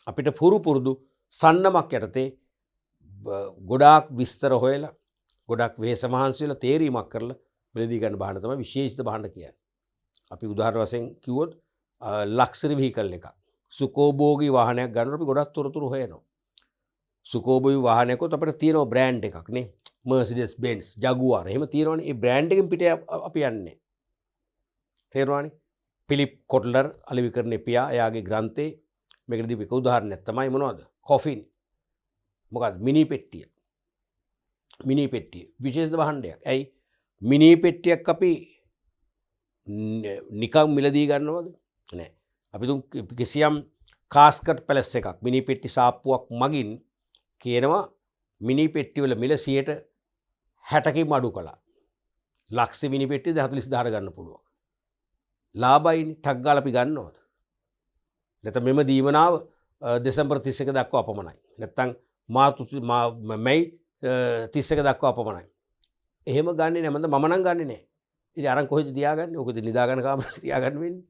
අපිට පුරුදු සන්නමක් යටතේ ගොඩාක් විස්තර හොයලා ගොඩක් වෙහෙස මහන්සි වෙලා තේරීමක් කරලා මිලදී ගන්න භාණ්ඩ තමයි විශේෂිත භාණ්ඩ කියන්නේ. අපි උදාහරණ වශයෙන් කිව්වොත් ලක්ෂරි වෙහිකල් එකක්. සුකෝභෝගී වාහනයක් ගන්නකොට අපි ගොඩක් තොරතුරු හොයනවා. සුකෝභෝගී වාහනයකොත් අපිට තියෙනවා බ්‍රෑන්ඩ් එකක් නේ. Mercedes Benz, Jaguar එහෙම තියෙනවනේ. ඒ බ්‍රෑන්ඩ් එකෙන් පිට අපි යන්නේ. තේරුණානේ? ෆිලිප් කොට්ලර් අලෙවිකරණේ පියා එයාගේ ග්‍රන්ථයේ මේකට දීපු එක උදාහරණයක් තමයි මොනවද? කොෆින්. මොකක්ද? මිනි පෙට්ටිය. මිනි පෙට්ටිය විශේෂ භාණ්ඩයක්. ඇයි? මිනි පෙට්ටියක් අපි නිකම් මිලදී ගන්නවද නෑ. අපි කිසියම් කාස්කට් පැලස් එකක් මිනි පෙට්ටි සාප්පුවක් මගින් කියනවා මිනි පෙට්ටිවල මිල 60%කින් අඩු කළා. ලක්ෂ මිනි පෙට්ටි 40,000 ගන්න පුළුවන්. ලාභයිනේ ටක් ගාලා අපි ගන්නවද? නැත්නම් මෙම දීමනාව දෙසැම්බර් 31 දක්වා අපමණයි. නැත්නම් මැයි 31 දක්වා අපමණයි. එහෙම ගන්නෙ නෑ. මම නම් ගන්නෙ නෑ. ඉතින් අරන් කොහෙද තියාගන්නේ? ඕකද නිදාගන්න කාමරේ තියාගන්න වෙන්නේ.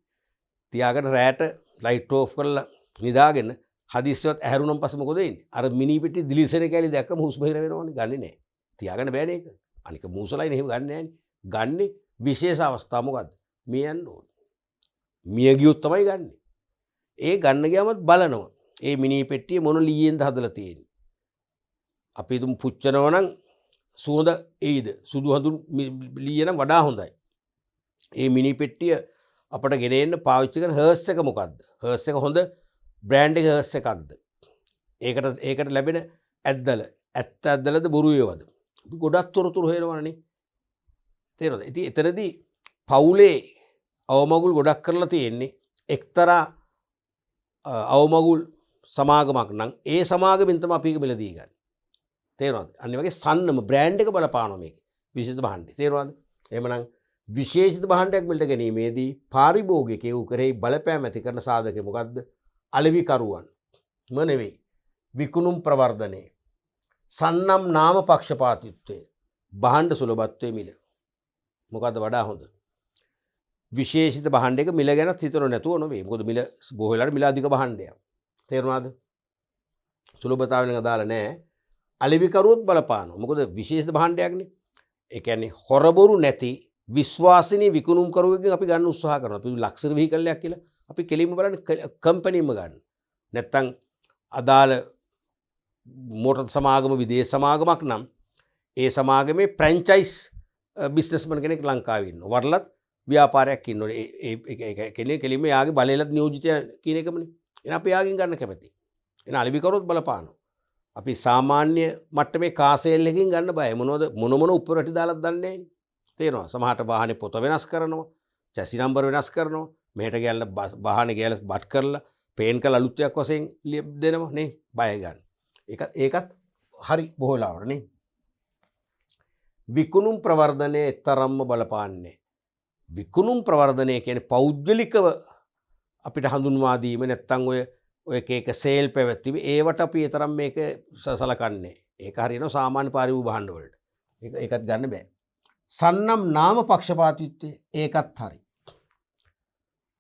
තියාගෙන රැට ලයිට් ඕෆ් කරලා නිදාගෙන හදිස්සියවත් ඇහැරුණන් පස්සේ මොකද වෙන්නේ? අර මිනි පිටි දිලිසෙන කැලි දැක්කම හුස්ම හිර වෙනවනේ. ගන්නෙ නෑ. තියාගන්න බෑනේ ඒක. අනික මූසලයිනේ එහෙම ගන්නෙ නෑනේ. ගන්නෙ විශේෂ අවස්ථා මොකද්ද? මිය යන්න ඕනේ. මිය ගියොත් තමයි ගන්නෙ. ඒ ගන්න ගියාමත් බලනවා. ඒ මිනි පෙට්ටිය මොන ලීයෙන්ද හදලා තියෙන්නේ. අපි තුම් පුච්චනවා නම් සුවඳ එයිද? සුදු හඳුන් ලීය නම් වඩා හොඳයි. ඒ මිනි පෙට්ටිය අපට ගෙනෙන්න පාවිච්චි කරන හර්ස් එක මොකද්ද? හර්ස් එක හොඳ බ්‍රෑන්ඩ් එක හර්ස් එකක්ද? ඒකට ලැබෙන ඇද්දල ඇත්ත ඇද්දලද බොරු ඒවද? අපි ගොඩක් තොරතුරු හොයනවනේ. තේරෙනවද? ඉතින් එතනදී පවුලේ අවමගුල් ගොඩක් කරලා තියෙන්නේ එක්තරා අවමගුල් සමාගමක් නම් ඒ සමාගමෙන් තමයි අපි මිලදී ගන්න. තේරෙනවද? අනිත් වගේ සන්නම බ්‍රෑන්ඩ් එක බලපානවා මේක. විශේෂිත භාණ්ඩේ. තේරෙනවද? එහෙමනම් විශේෂිත භාණ්ඩයක් මිලට ගැනීමේදී පාරිභෝගිකයෝ කෙරෙහි බලපෑම් ඇති කරන සාධකය මොකද්ද? අලෙවිකරුවන් නෙවෙයි. විකුණුම් ප්‍රවර්ධනය. සන්නම් නාම පක්ෂපාතීත්වය. භාණ්ඩ සුලභත්වයේ මිල. මොකද්ද වඩා හොඳ? විශේෂිත භාණ්ඩයක මිල ගැන හිතනො නැතුව නෙවෙයි. මොකද මිල බොහෝ වෙලාවට මිල අධික භාණ්ඩයක්. තේරුණාද? සුලභතාවයෙන් අදාළ නැහැ. අලෙවිකරුවොත් බලපානවා. මොකද විශේෂිත භාණ්ඩයක්නේ. ඒ කියන්නේ හොරබොරු නැති විශ්වාසනීය විකුණුම් කරුවෙක්ගෙන් අපි ගන්න උත්සාහ කරනවා. අපි ලක්ෂර වෙහිකල්යක් කියලා අපි කෙලින්ම බලන්නේ කම්පැනිම ගන්න. නැත්තම් අදාළ මෝටර් සමාගම විදේශ සමාගමක් නම් ඒ සමාගමේ ෆ්‍රැන්චයිස් බිස්නස්මන් කෙනෙක් ලංකාවේ ඉන්නවා. වරලත් ව්‍යාපාරයක් ඉන්නෝනේ. ඒ කෙනෙක් කෙලින්ම යාගේ බලයලත් නියෝජිතය කියන එකමනේ. එහෙනම් අපි යාගෙන් ගන්න කැමතියි. එහෙනම් අලෙවිකරුවොත් බලපානවා. අපි සාමාන්‍ය මට්ටමේ කාසෙල් එකකින් ගන්න බෑ. මොන උපරටි දාලා දන්නේ නැහැ. තේරෙනවා? සමහරට වාහනේ පොත වෙනස් කරනවා, චැසි නම්බර් වෙනස් කරනවා, මෙහෙට ගියලා වාහනේ ගියලා බට් කරලා පේන් කරලා අලුත් එකක් වශයෙන් දෙනවා නේ. බය ගන්න. ඒකත් හරි බොහෝ ලාවට නේ. විකුණුම් ප්‍රවර්ධනයේ තරම්ම බලපාන්නේ. විකුණුම් ප්‍රවර්ධනය කියන්නේ පෞද්ගලිකව අපිට හඳුන්වා දීම නැත්තම් ඔය එක සේල් පැවැත්වීම ඒවට අපි ඒ තරම් මේක සලකන්නේ. ඒක හරියනවා සාමාන්‍ය පාරිභෝගික භාණ්ඩ වලට. ඒකත් ගන්න බෑ. සන්නම් නාම පක්ෂපාතීත්වය ඒකත් හරි.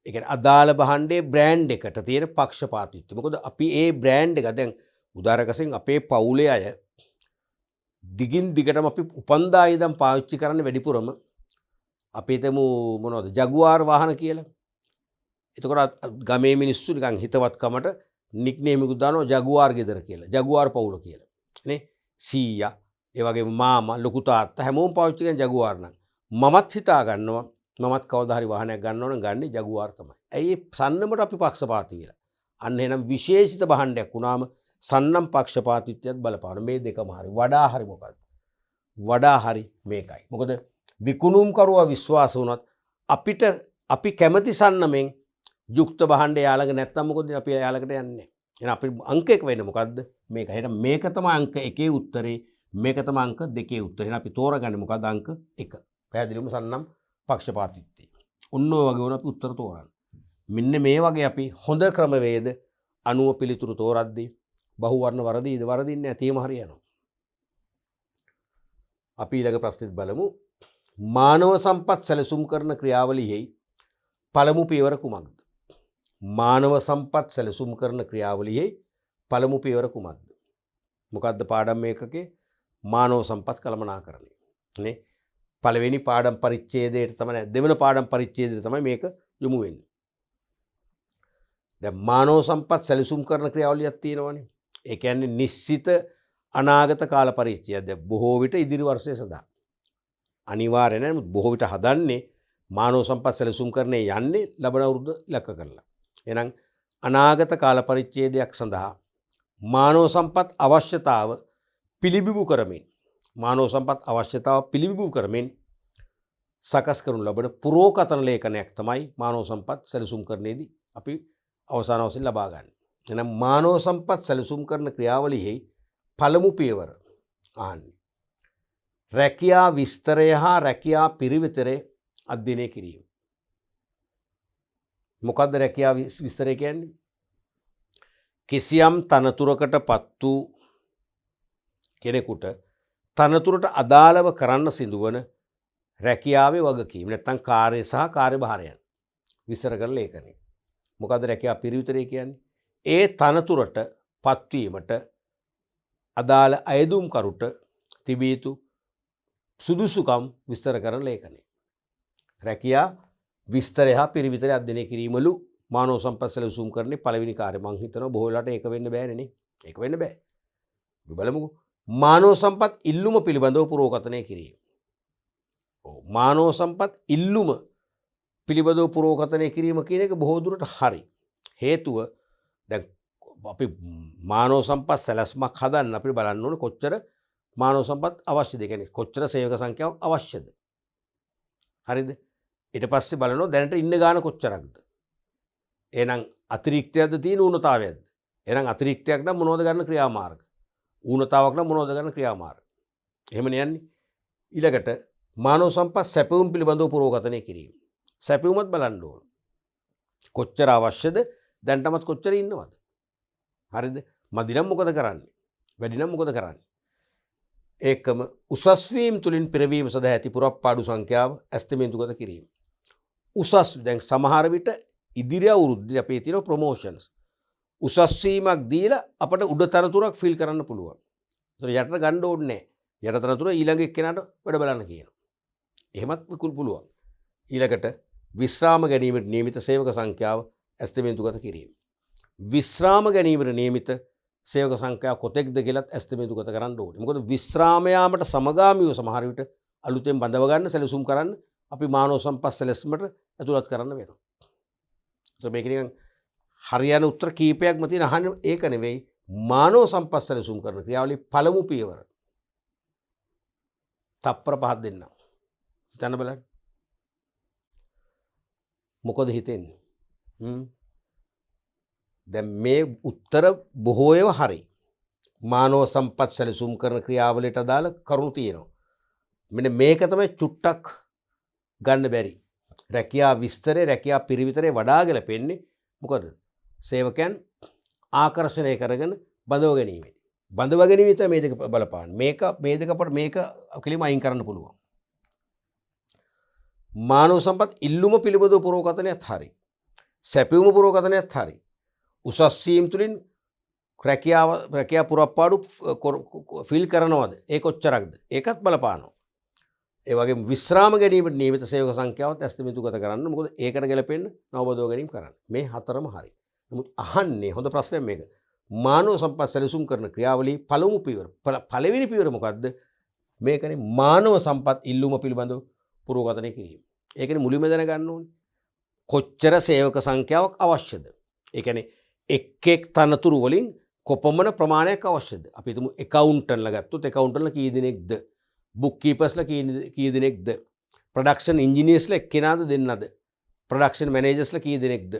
ඒ කියන්නේ අදාළ භාණ්ඩේ බ්‍රෑන්ඩ් එකට තියෙන පක්ෂපාතීත්වය. මොකද අපි ඒ බ්‍රෑන්ඩ් එක දැන් උදාහරණයකින් අපේ පවුලේ අය දිගින් දිගටම අපි උපන්දා ඉඳන් පාවිච්චි කරන්නේ වැඩිපුරම අපි හිතමු මොනවද ජගුවාර් වාහන කියලා. එතකොට ගමේ මිනිස්සු නිකන් හිතවත්කමට නික්නේම් එකක් දානවා ජගුවාර් ගෙදර කියලා. ජගුවාර් පවුල කියලා. නේ? සීයා, ඒ වගේම මාමා, ලොකු තාත්තා හැමෝම පාවිච්චි කරන ජගුවාර් නම් මමත් හිතා ගන්නවා මමත් කවදා හරි වාහනයක් ගන්නව නම් ගන්නේ ජගුවාර් තමයි. ඇයි ඒ සන්නමට අපි පක්ෂපාතී වෙලා. අන්න එහෙනම් විශේෂිත භාණ්ඩයක් වුණාම සන්නම් පක්ෂපාතීත්වයත් බලපාන. මේ දෙකම හරි. වඩා හරි මොකද්ද? වඩා හරි මේකයි. මොකද විකුණුම් කරුවා විශ්වාස වුණත් අපිට අපි කැමති සන්නමෙන් යුක්ත භාණ්ඩය යාළඟ නැත්තම් මොකද අපි යාළඟට යන්නේ. එහෙනම් අපි අංක 1 වෙන්නේ මොකද්ද? මේක. එහෙනම් මේක තමයි අංක 1 උත්තරේ. මේක තමයි අංක 2 උත්තරේ. එහෙනම් අපි තෝරගන්නේ මොකද්ද අංක 1. පැහැදිලිවම සන්නම් පක්ෂපාතීත්වය. ඔන්න ඔය වගේ වුණ අපි උත්තර තෝරන්න. මෙන්න මේ වගේ අපි හොඳ ක්‍රමවේද අනුව පිළිතුරු තෝරද්දී බහුවර්ණ වරදීද වරදින්නේ නැතිම හරියනවා. අපි ඊළඟ ප්‍රශ්නෙත් බලමු. මානව සම්පත් සැලසුම් කරන ක්‍රියාවලියෙහි පළමු පියවර කුමක්ද? මානව සම්පත් සැලසුම් කරන ක්‍රියාවලියෙහි පළමු පියවර කුමක්ද? මොකද්ද පාඩම් මේකකේ මානව සම්පත් කළමනාකරණය. නේ? පළවෙනි පාඩම් පරිච්ඡේදයට තමයි දෙවන පාඩම් පරිච්ඡේදයට තමයි මේක යොමු වෙන්නේ. දැන් මානව සම්පත් සැලසුම් කරන ක්‍රියාවලියක් තියෙනවනේ. ඒ කියන්නේ නිශ්චිත අනාගත කාල පරිච්ඡේදය. දැන් බොහෝ විට ඉදිරි වර්ෂය සඳහා අනිවාර්යයෙන්ම බොහෝ විට හදන්නේ මානව සම්පත් සැලසුම් කරන්නේ යන්නේ ලබන අවුරුද්ද ඉලක්ක කරලා. එහෙනම් අනාගත කාල පරිච්ඡේදයක් සඳහා මානව සම්පත් අවශ්‍යතාව පිළිබිඹු කරමින් සකස් කරනු ලබන පුරෝකථන ලේඛනයක් තමයි මානව සම්පත් සැලසුම් කරන්නේදී අපි අවසාන වශයෙන් ලබා ගන්න. එහෙනම් මානව සම්පත් සැලසුම් කරන ක්‍රියාවලියෙහි පළමු පියවර ආන්නේ රැකියා විස්තරය හා රැකියා පිරිවිතරය අධ්‍යයනය කිරීම. මොකද්ද රැකියා විස්තරය කියන්නේ? කිසියම් තනතුරකට පත් වූ කෙනෙකුට තනතුරට අදාළව කරන්න සිදුවන රැකියාවේ වගකීම් නැත්නම් කාර්ය සහ කාර්යභාරයන් විස්තර කරන ලේඛනය. මොකද්ද රැකියා පිරිවිතරය කියන්නේ? ඒ තනතුරට පත්වීමට අදාළ අයදුම්කරුට තිබිය යුතු සුදුසුකම් විස්තර කරන ලේඛනය. රැකියා විස්තරය හා පිරිවිතරය අධ්‍යයනය කිරීමලු මානව සම්පත් සැලසුම් කරන්නේ පළවෙනි කාර්යය. මං හිතනවා බොහෝ වෙලාවට ඒක වෙන්න බෑනේ නේ. ඒක වෙන්න බෑ. අපි බලමුකෝ. මානව සම්පත් ඉල්ලුම පිළිබඳව පුරෝකථනය කිරීම. මානව සම්පත් ඉල්ලුම පිළිබඳව පුරෝකථනය කිරීම කියන එක බොහෝ දුරට හරි. හේතුව දැන් අපි මානව සම්පත් සැලැස්මක් හදන්න අපිට බලන්න ඕනේ කොච්චර මානව සම්පත් අවශ්‍යද? ඒ කියන්නේ කොච්චර සේවක සංඛ්‍යාවක් අවශ්‍යද? හරිද? ඊට පස්සේ බලනවා දැනට ඉන්න ගාන කොච්චරක්ද? එහෙනම් අතිරික්තයක්ද තියෙන ඌනතාවයක්ද? එහෙනම් අතිරික්තයක් නම් මොනවද ගන්න ක්‍රියාමාර්ග? ඌනතාවක් නම් මොනවද ගන්න ක්‍රියාමාර්ග? එහෙමනේ යන්නේ. ඊළඟට මානව සම්පත් සැපයුම් පිළිබඳව පුරෝකථනය කිරීම. සැපයුමත් බලන්න ඕන. කොච්චර අවශ්‍යද? දැන්ටමත් කොච්චර ඉන්නවද? හරිද? මදි නම් මොකද කරන්නේ? වැඩි නම් මොකද කරන්නේ? ඒකම උසස් වීම තුලින් පෙරවීම සඳහා ඇති පුරප්පාඩු සංඛ්‍යාව ඇස්තමේන්තුගත කිරීම. උසස් දැන් සමහර විට ඉදිරි අවුරුද්දේ අපේ තියෙන ප්‍රොමෝෂන්ස් උසස් වීමක් දීලා අපට උඩ තනතුරක් ෆිල් කරන්න පුළුවන්. ඒතර යටට ගන්න ඕනේ නැහැ. යට තනතුර ඊළඟ එක්කෙනාට වැඩ බලන්න කියනවා. එහෙමත් පුළුවන්. ඊළඟට විශ්‍රාම ගැනීමට නියමිත සේවක සංඛ්‍යාව ඇස්තමේන්තුගත කිරීම. විශ්‍රාම ගැනීමට නියමිත සේවක සංඛ්‍යාව කොතෙක්ද කියලාත් ඇස්තමේන්තුගත කරන්න ඕනේ. මොකද විශ්‍රාම යාමට සමගාමීව සමහර විට අලුතෙන් බඳව ගන්න සැලසුම් කරන්න අපි මානව සම්පත් සැලැස්මට ඇතුළත් කරන්න වෙනවා. මේක නිකන් හරියන උත්තර කීපයක්ම තියෙන අහන්න ඒක නෙවෙයි මානව සම්පත් සැලසුම් කරන ක්‍රියාවලියේ පළමු පියවර. තප්පර 5ක් දෙන්නම්. හිතන්න බලන්න. මොකද හිතෙන්නේ? දැන් මේ උත්තර බොහෝ ඒවා හරි. මානව සම්පත් සැලසුම් කරන ක්‍රියාවලියට අදාළ කරුණු තියෙනවා. මෙන්න මේක තමයි චුට්ටක් ගන්න බැරි. රැකියා විස්තරේ රැකියා පිරිවිතරේ වඩා ගැලපෙන්නේ මොකද? සේවකයන් ආකර්ෂණය කරගෙන බඳව ගැනීම. බඳව ගැනීම තමයි මේ දෙක බලපාන. මේක මේ දෙක අපට මේක කෙලිම අයින් කරන්න පුළුවන්. මානව සම්පත් ඉල්ලුම පිළිබඳව පුරෝකථනයත් හරි. සැපයුම පුරෝකථනයත් හරි. උසස් වීම තුලින් රැකියා පුරප්පාඩු ෆිල් කරනවද? ඒ කොච්චරක්ද? ඒකත් බලපානවා. ඒ වගේම විශ්‍රාම ගැනීමට නියමිත සේවක සංඛ්‍යාවත් ඇස්තමේන්තුගත කරන්න. මොකද ඒකට ගැලපෙන්න නවබදව ගැනීම කරන්න. මේ හතරම හරි. නමුත් අහන්නේ හොඳ ප්‍රශ්නයක් මේක. මානව සම්පත් සැලසුම් කරන ක්‍රියාවලියේ පළමු පියවර පළවෙනි පියවර මොකද්ද? මේකනේ මානව සම්පත් ඉල්ලුම පිළිබඳව පුරෝකථනය කිරීම. ඒකනේ මුලින්ම දැනගන්න ඕනේ. කොච්චර සේවක සංඛ්‍යාවක් අවශ්‍යද? ඒ කියන්නේ එක් තනතුරු වලින් කොපමණ ප්‍රමාණයක් අවශ්‍යද? අපි හිතමු එකවුන්ටන්ලා ගත්තොත් එකවුන්ටන්ලා කී දෙනෙක්ද? බුක් කීපර්ස්ලා කී දෙනෙක්ද? ප්‍රොඩක්ෂන් ඉන්ජිනියර්ස්ලා එක්කෙනාද දෙන්නද? ප්‍රොඩක්ෂන් මැනේජර්ස්ලා කී දෙනෙක්ද?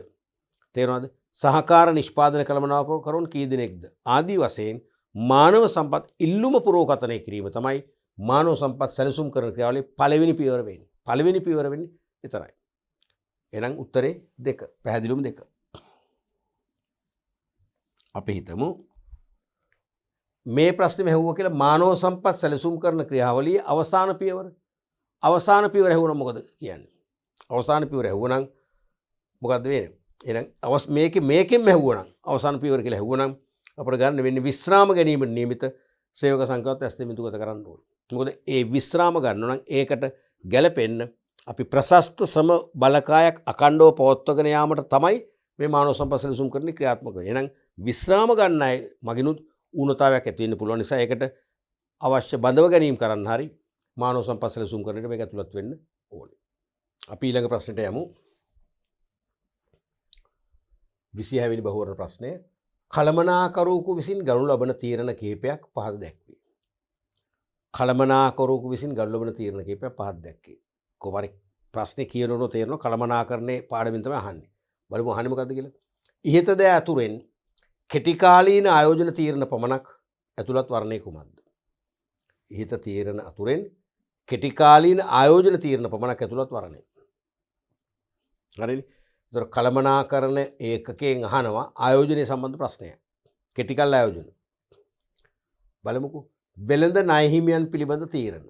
තේරෙනවද? සහකාර නිෂ්පාදන කළමනාකරුවන් කී දෙනෙක්ද? ආදී වශයෙන් මානව සම්පත් ඉල්ලුම පුරෝකථනය කිරීම තමයි මානව සම්පත් සැලසුම් කරන ක්‍රියාවලියේ පළවෙනි පියවර වෙන්නේ. පළවෙනි පියවර වෙන්නේ විතරයි. එහෙනම් උත්තරේ 2. පැහැදිලිවම 2. අපි හිතමු මේ ප්‍රශ්නේ ඇහුවා කියලා මානව සම්පත් සැලසුම් කරන ක්‍රියාවලියේ අවසාන පියවර. අවසාන පියවර ඇහුවනම් මොකද කියන්නේ? අවසාන පියවර ඇහුවනම් මොකද්ද වෙන්නේ? එහෙනම් මේකෙන් ඇහුවනම් අවසාන පියවර කියලා ඇහුවනම් අපිට ගන්න වෙන්නේ විශ්‍රාම ගැනීමට නියමිත සේවක සංඛ්‍යාවත් ඇස්තමේන්තුගත කරන්න ඕනේ. මොකද ඒ විශ්‍රාම ගන්න නම් ඒකට ගැලපෙන්න අපි ප්‍රශස්ත ශ්‍රම බලකායක් අකණ්ඩව පවත්වාගෙන යාමට තමයි මේ මානව සම්පත් සැලසුම් කරන ක්‍රියාත්මක වෙන්නේ. එහෙනම් විශ්‍රාම ගන්න අය මගිනුත් ඌනතාවයක් ඇති වෙන්න පුළුවන් නිසා ඒකට අවශ්‍ය බඳව ගැනීම කරන්න හරි මානව සම්පත් සැලසුම් කරන එක මේක ඇතුළත් වෙන්න ඕනේ. අපි ඊළඟ ප්‍රශ්නට යමු. 26 වෙනි බහුවර්ණ ප්‍රශ්නය. කළමනාකරුවෙකු විසින් ගනු ලබන තීරණ කිහිපයක් පහත දැක්වේ. කළමනාකරුවෙකු විසින් ගනු ලබන තීරණ කිහිපයක් පහත දැක්වේ. කොහොමරි ප්‍රශ්නේ කියනකොට තේරෙනවා කළමනාකරණේ පාඩමින් තමයි අහන්නේ. බලමු අහන්නේ මොකද්ද කියලා. ඉහත ද අතුරෙන් කෙටි කාලීන ආයෝජන තීරණ පමණක් ඇතුළත් වර්ණය කුමක්ද? ඉහත තීරණ අතුරෙන් කෙටි කාලීන ආයෝජන තීරණ පමණක් ඇතුළත් වර්ණය. හරිනේ. ඒතර කළමනාකරණ ඒකකයෙන් අහනවා ආයෝජනයේ සම්බන්ධ ප්‍රශ්නයක්. කෙටි කාල ආයෝජන. බලමුකෝ. වෙළඳ ණය හිමියන් පිළිබඳ තීරණ.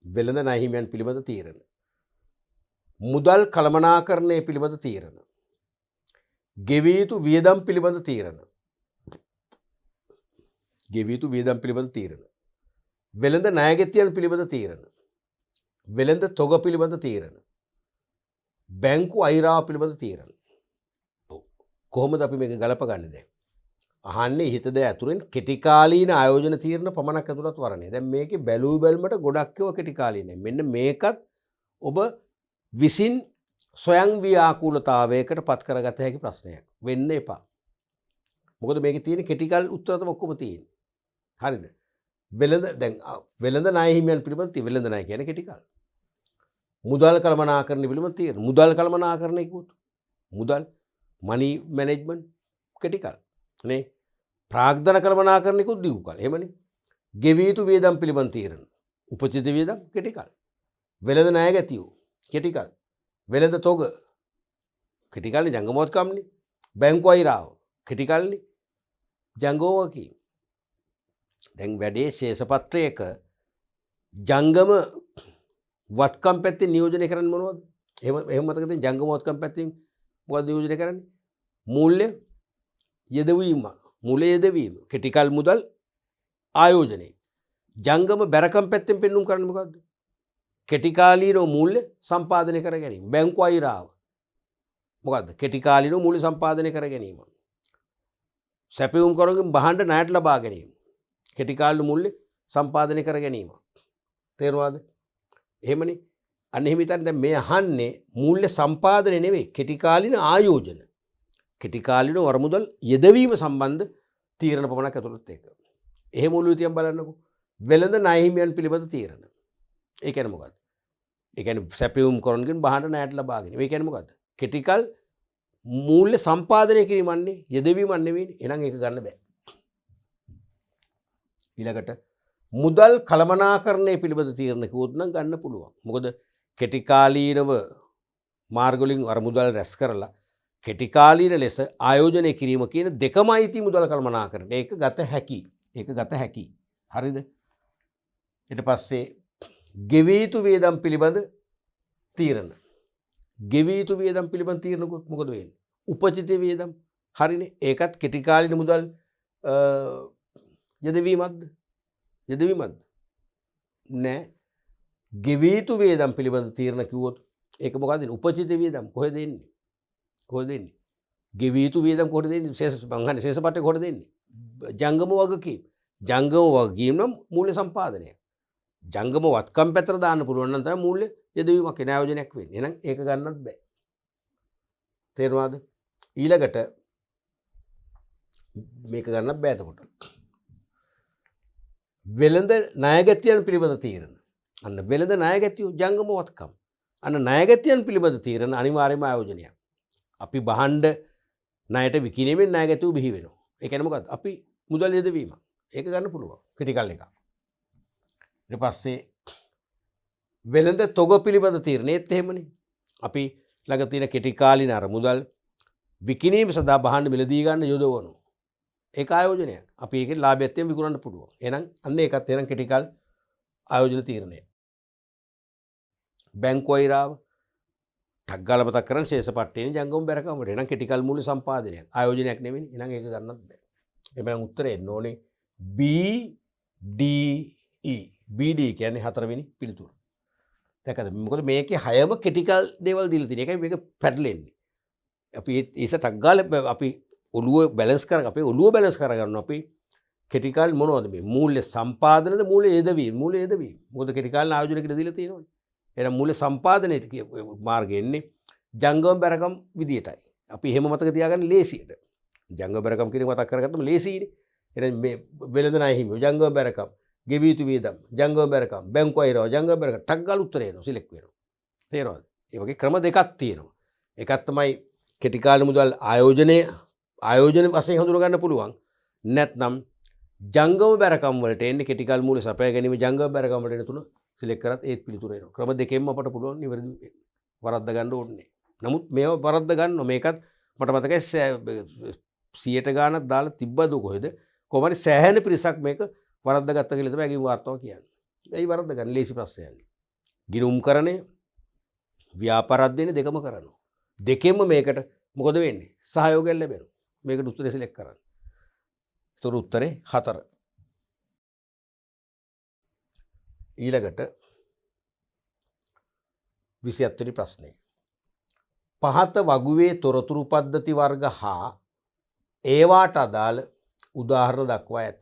වෙළඳ ණය හිමියන් පිළිබඳ තීරණ. මුදල් කළමනාකරණය පිළිබඳ තීරණ. ගෙවිය යුතු වියදම් පිළිබඳ තීරණ. ගෙවිය යුතු වියදම් පිළිබඳ තීරණ. වෙළඳ ණයගැතියන් පිළිබඳ තීරණ. වෙළඳ තොග පිළිබඳ තීරණ. බැංකු අයිරාව පිළිබඳ තීරණ. කොහොමද අපි මේක ගලපගන්නේ දැන්? අහන්නේ ඉහත ද ඇතුරෙන් කෙටි කාලීන ආයෝජන තීරණ පමණක් ඇතුළත් වරණේ. දැන් මේකේ බැලූ බැලමට ගොඩක් ඒවා කෙටි කාලීනයි. මෙන්න මේකත් ඔබ විසින් ස්වයං ව්‍යාකූලතාවයකට පත් කරගත හැකි ප්‍රශ්නයක් වෙන්න එපා. මොකද මේකේ තියෙන කෙටි කාල උත්තර තමයි ඔක්කොම තියෙන්නේ. හරිද? වෙළඳ ණය හිමියන් පිළිබඳ වෙළඳ ණය කියන්නේ කෙටි කාල. මුදල් කළමනාකරණ පිළිබඳ තීරණ. මුදල් කළමනාකරණය කිව්වොත් මුදල් මනි මැනේජ්මන්ට් කෙටි කාල. නේ ප්‍රාග්ධන කළමනාකරණිකුත් දිගු කාල. එහෙමනේ. ගෙවිය යුතු වියදම් පිළිබඳ තීරණ. උපචිත වියදම් කෙටි කාල. වෙළඳ ණයගැතියෝ කෙටි කාල. වෙළඳ තොග කෙටි කාලේ ජංගමවත් කම්නේ. බැංකු අයිරාව කෙටි කාලනේ. ජංගෝවකී. දැන් වැඩේ ශේෂපත්‍රයක ජංගම වත්කම් පැත්තෙන් නියෝජනය කරන්නේ මොනවද? එහෙම මතක තියෙන ජංගම වත්කම් පැත්තෙන් මොකද නියෝජනය කරන්නේ? මූල්‍ය යෙදවීම, මූල්‍ය යෙදවීම, කෙටි කාල මුදල් ආයෝජනය. ජංගම බැරකම් පැත්තෙන් පෙන්වුම් කරන්නේ මොකද්ද? කෙටි කාලීනව මූල්‍ය සම්පාදනය කර ගැනීම. බැංකු අයිරාව මොකද්ද? කෙටි කාලීනව මූල්‍ය සම්පාදනය කර ගැනීම. සැපයුම් කරගෙන බහඬ ණයට ලබා ගැනීම. කෙටි කාලීන මූල්‍ය සම්පාදනය කර ගැනීම. තේරුණාද? එහෙමනේ. අන්න එහෙම හිතන්න දැන් මේ අහන්නේ මූල්‍ය සම්පාදනය නෙවෙයි කෙටි කාලීන ආයෝජන. කෙටි කාලීන වරමුදල් යෙදවීම සම්බන්ධ තීරණ පමණක් ඇතුළත් ඒක. එහෙම ඔළුවේ තියන් බලන්නකෝ. වෙළඳ ණය හිමියන් පිළිබඳ තීරණ. ඒ කියන්නේ මොකද්ද? ඒ කියන්නේ සැපයුම් කරනකින් බහඬ ණයට ලබා ගැනීම. ඒ කියන්නේ මොකද්ද? කෙටි කාල මූල්‍ය සම්පාදනය කිරීමන්නේ යෙදවීමක් නෙවෙයිනේ. එහෙනම් ඒක ගන්න බෑ. ඊළඟට මුදල් කළමනාකරණය පිළිබඳ තීරණ කිව්වොත් නම් ගන්න පුළුවන්. මොකද කෙටි කාලීනව මාර්ග වලින් අර මුදල් රැස් කරලා කෙටි කාලීන ලෙස ආයෝජනය කිරීම කියන දෙකමයි ති මුදල් කළමනාකරණය. ඒක ගත හැකි. ඒක ගත හැකි. හරිද? ඊට පස්සේ ගෙවිය යුතු වියදම් පිළිබඳ තීරණ. ගෙවිය යුතු වියදම් පිළිබඳ තීරණ මොකද වෙන්නේ? උපචිත වියදම්. හරිනේ. ඒකත් කෙටි කාලීන මුදල් යෙදවීමක්ද? යෙදවීමක්ද? නෑ. ගෙවිය යුතු වියදම් පිළිබඳ තීරණ කිව්වොත් ඒක මොකක්ද? උපචිත වියදම්. කොහෙද එන්නේ? කොහෙද එන්නේ? ගෙවිය යුතු වියදම් කොහෙද එන්නේ? ශේෂපත්‍රේ කොහෙද එන්නේ? ජංගම වගකීම්. ජංගම වගකීම් නම් මූල්‍ය සම්පාදනය. ජංගම වත්කම් පැත්තට දාන්න පුළුවන් නම් තමයි මූල්‍ය යෙදවීමක් වෙන ආයෝජනයක් වෙන්නේ. එහෙනම් ඒක ගන්නත් බෑ. තේරුණාද? ඊළඟට මේක ගන්නත් බෑ එතකොට. වෙළඳ ණයගැතියන් පිළිබඳ තීරණ. අන්න වෙළඳ ණයගැතියෝ ජංගම වත්කම්. අන්න ණයගැතියන් පිළිබඳ තීරණ අනිවාර්යයෙන්ම ආයෝජනයක්. අපි බහඬ ණයට විකිණීමෙන් ණයගැතියෝ බිහි වෙනවා. ඒ කියන්නේ මොකද්ද? අපි මුදල් යෙදවීම. ඒක ගන්න පුළුවන්. කෙටි කාල එක. ඊට පස්සේ වෙළඳ තොග පිළිබඳ තීරණෙත් එහෙමනේ. අපි ළඟ තියෙන කෙටි කාලින අර මුදල් විකිණීම සඳහා බහඬ මිලදී ගන්න යොදවනවා. ඒක ආයෝජනයක්. අපි ඒකේ ලාභයත් එක්ක විකුණන්න පුළුවන්. එහෙනම් අන්න ඒකත් එහෙනම් කෙටි කාල ආයෝජන තීරණය. බැංකු අයිරාව ටක් ගාලා මතක් කරන් ශේෂපට්ටේනේ ජංගම බැරකමට. එහෙනම් කෙටි කාල මූල්‍ය සම්පාදනයක්. ආයෝජනයක් නෙවෙයි. එහෙනම් ඒක ගන්නත් බෑ. එබැවින් උත්තරේ එන්න ඕනේ B D E. BD කියන්නේ හතරවෙනි පිළිතුර. දැක්කද? මොකද මේකේ හයම කෙටි කාල දේවල් දීලා තියෙන. ඒකයි මේක පැටලෙන්නේ. අපි ඒස ටක් ගාලා අපි ඔළුව බැලන්ස් කර අපේ ඔළුව බැලන්ස් කරගන්න අපි කෙටි කාල මොනවද මේ මූල්‍ය සම්පාදනද මූල්‍ය යෙදවීම මූල්‍ය යෙදවීම. මොකද කෙටි කාල ආයෝජනයකට දීලා තියෙනවනේ. එහෙනම් මූල්‍ය සම්පාදනයේ මාර්ගය එන්නේ ජංගම බැරකම් විදියටයි. අපි එහෙම මතක තියාගන්න ලේසියට. ජංගම බැරකම් කියන මතක් කරගත්තම ලේසියිනේ. එහෙනම් මේ වෙළඳ ණය හිමියෝ ජංගම බැරකම් ගෙවිය යුතු වියදම්, ජංගම බැරකම්, බැංකු අයරව, ජංගම බැරකම් ටක් ගාලා උත්තරේ එනවා සිලෙක්ට් වෙනවා. තේරෙනවද? ඒ වගේ ක්‍රම දෙකක් තියෙනවා. එකක් තමයි කෙටි කාල මුදල් ආයෝජන වශයෙන් හඳුනා ගන්න පුළුවන්. නැත්නම් ජංගම බැරකම් වලට එන්නේ කෙටි කාල මූල්‍ය සපයා ගැනීම ජංගම බැරකම් වලට එන තුන සිලෙක්ට් කරත් ඒත් පිළිතුර එනවා. ක්‍රම දෙකෙන්ම අපට පුළුවන් නිවැරදි වරද්ද ගන්න ඕනේ. නමුත් මේව වරද්ද ගන්න මේකත් මට මතකයි 100ට ගානක් දාලා තිබ්බද කොහෙද? කොහොම හරි සෑහෙන පිරිසක් මේක වරද්ද ගත්ත කියලා තමයි ඇගේ වාර්තාව කියන්නේ. ඒයි වරද්ද ගන්න ලේසි ප්‍රශ්නයක්. ගිණුම්කරණය ව්‍යාපාරද්දේනේ දෙකම කරනවා. දෙකෙන්ම මේකට මොකද වෙන්නේ? සහයෝගයක් ලැබෙනවා. මේකට උත්තරේ සිලෙක්ට් කරන්න. ඒතර උත්තරේ 4. ඊළඟට 27 වෙනි ප්‍රශ්නේ. පහත වගුවේ තොරතුරු පද්ධති වර්ග හා ඒවාට අදාළ උදාහරණ දක්වා ඇත.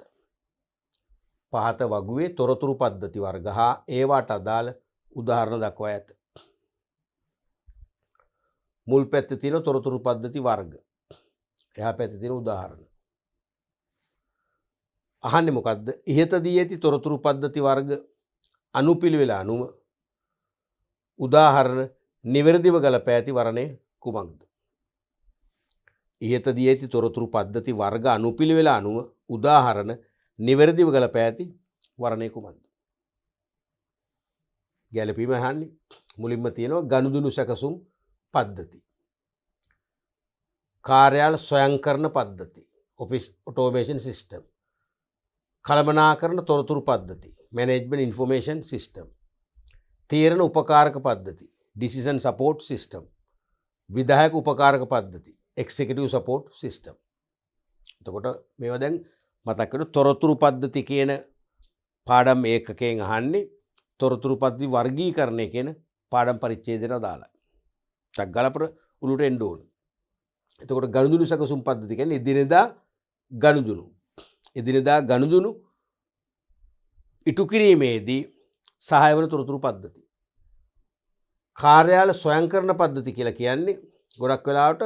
පහත වගුවේ තොරතුරු පද්ධති වර්ග හා ඒවාට අදාළ උදාහරණ දක්වා ඇත. මුල් පැත්තේ තියෙන තොරතුරු පද්ධති වර්ග. එහා පැත්තේ තියෙන උදාහරණ. අහන්නේ මොකද්ද? ඉහතදී ඇති තොරතුරු පද්ධති වර්ග අනුපිළිවෙල අනුව උදාහරණ නිවැරදිව ගලපා ඇති වර්ණය කුමක්ද? ඉහතදී ඇති තොරතුරු පද්ධති වර්ග අනුපිළිවෙල අනුව උදාහරණ නිවැරදිව ගලපා ඇති වර්ණය කුමක්ද? ගැලපීම අහන්නේ. මුලින්ම තියෙනවා ගනුදෙනු සැකසුම් පද්ධති. කාර්යාල ස්වයංකරණ පද්ධති. Office automation system. කළමනාකරණ තොරතුරු පද්ධති. Management information system. තීරණ උපකාරක පද්ධති. Decision support system. විධායක උපකාරක පද්ධති. Executive support system. එතකොට මේවා දැන් මතක් වෙන තොරතුරු පද්ධති කියන පාඩම් ඒකකයෙන් අහන්නේ තොරතුරු පද්ධති වර්ගීකරණය කියන පාඩම් පරිච්ඡේදයට අදාළයි. ටක් ගලපර උළුට එන්න ඕන. එතකොට ගනුදෙනු සැකසුම් පද්ධති කියන්නේ එදිනෙදා ගනුදෙනු. එදිනෙදා ගනුදෙනු ඉටු කිරීමේදී සහාය වන තොරතුරු පද්ධති. කාර්යාල ස්වයංකරණ පද්ධති කියලා කියන්නේ ගොඩක් වෙලාවට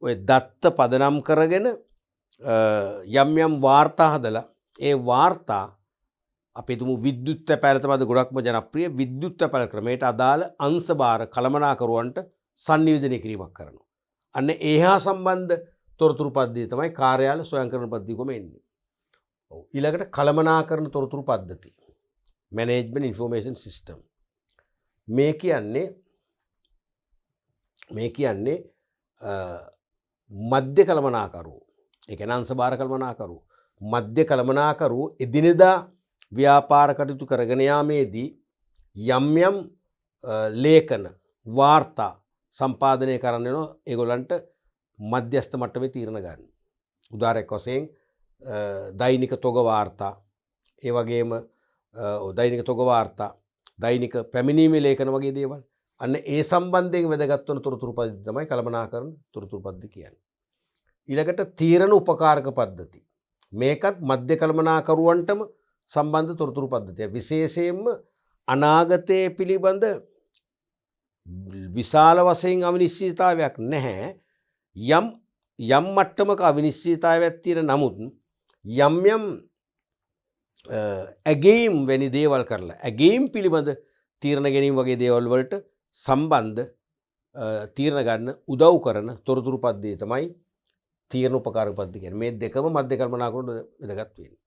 ඔය දත්ත පදනම් කරගෙන යම් යම් වාර්තා හදලා ඒ වාර්තා අපි තුමු විද්‍යුත් තැපැල් තමයි ගොඩක්ම ජනප්‍රිය විද්‍යුත් තැපැල් ක්‍රමයට අදාළ අංශභාර කළමනාකරුවන්ට sannivedana කිරීමක් කරනවා. අන්න ඒහා සම්බන්ධ තොරතුරු පද්ධතිය තමයි කාර්යාල ස්වයංකරණ පද්ධතිය කොම එන්නේ. ඔව් ඊළඟට කළමනාකරණ තොරතුරු පද්ධතිය. Management information system. මේ කියන්නේ මධ්‍ය කළමනාකරුවෝ. ඒ කියන්නේ අංශභාර කළමනාකරුවෝ. මධ්‍ය කළමනාකරුවෝ එදිනෙදා ව්‍යාපාර කටයුතු කරගෙන යාමේදී යම් යම් ලේඛන වාර්තා සම්පාදනය කරන්න වෙනවා ඒගොල්ලන්ට මධ්‍යස්ථ මට්ටමේ තීරණ ගන්න. උදාහරණයක් වශයෙන් දෛනික තොග වාර්තා, ඒ වගේම දෛනික තොග වාර්තා, දෛනික පැමිණීමේ ලේඛන වගේ දේවල්. අන්න ඒ සම්බන්ධයෙන් වැදගත් වන තොරතුරු පද්ධති තමයි කළමනාකරණ තොරතුරු පද්ධති කියන්නේ. ඊළඟට තීරණ උපකාරක පද්ධති. මේකත් මධ්‍ය කළමනාකරුවන්ටම සම්බන්ධ තොරතුරු පද්ධතිය. විශේෂයෙන්ම අනාගතයේ පිළිබඳ විශාල වශයෙන් අවිනිශ්චිතතාවයක් නැහැ. යම් මට්ටමක අවිනිශ්චිතතාවයක් තියෙන නමුත් යම් ඇගේම් වැනි දේවල් කරලා ඇගේම් පිළිබඳ තීරණ ගැනීම වගේ දේවල් වලට සම්බන්ධ තීරණ ගන්න උදව් කරන තොරතුරු පද්ධතිය තමයි තීරණ උපකාරක පද්ධතිය කියන්නේ. මේ දෙකම මධ්‍ය කළමනාකරුවන්ට වැදගත් වෙන්නේ.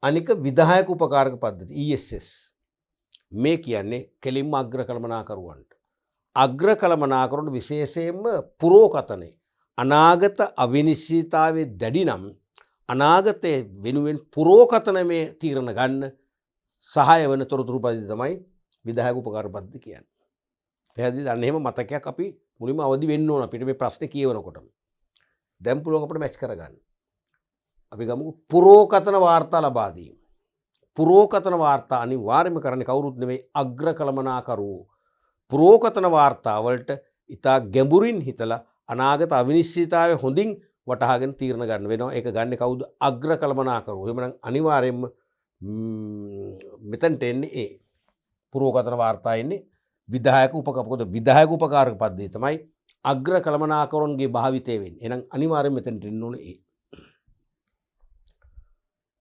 අනික විධායක උපකාරක පද්ධති ESS. මේ කියන්නේ කෙලින්ම අග්‍ර කළමනාකරුවන්ට. අග්‍ර කළමනාකරුවන්ට විශේෂයෙන්ම පුරෝකතනේ අනාගත අවිනිශ්චිතතාවයේ දැඩි නම් අනාගතයේ වෙනුවෙන් පුරෝකතනමේ තීරණ ගන්න සහාය වෙන තොරතුරු පද්ධතිය තමයි විධායක උපකාරක පද්ධතිය කියන්නේ. පැහැදිලිද? අන්න එහෙම මතකයක් අපි මුලින්ම අවදි වෙන්න ඕන අපිට මේ ප්‍රශ්නේ කියවනකොටම. දැන් පුළුවන් අපිට මැච් කරගන්න. අපි ගමුකෝ පුරෝකතන වාර්තා ලබා දීම. පුරෝකතන වාර්තා අනිවාර්යයෙන්ම කරන්නේ කවුරුත් නෙවෙයි අග්‍ර කළමනාකරුවෝ. පුරෝකතන වාර්තා වලට ඉතා ගැඹුරින් හිතලා අනාගත අවිනිශ්චිතතාවය හොඳින් වටහාගෙන තීරණ ගන්න වෙනවා. ඒක ගන්න කවුද? අග්‍ර කළමනාකරුවෝ. එහෙමනම් අනිවාර්යයෙන්ම මෙතනට එන්නේ ඒ පුරෝකතන වාර්තා එන්නේ විධායක උපකාරක පද්ධතිය තමයි අග්‍ර කළමනාකරුවන්ගේ භාවිතය වෙන්නේ. එහෙනම් අනිවාර්යයෙන්ම මෙතනට එන්න ඕනේ ඒ.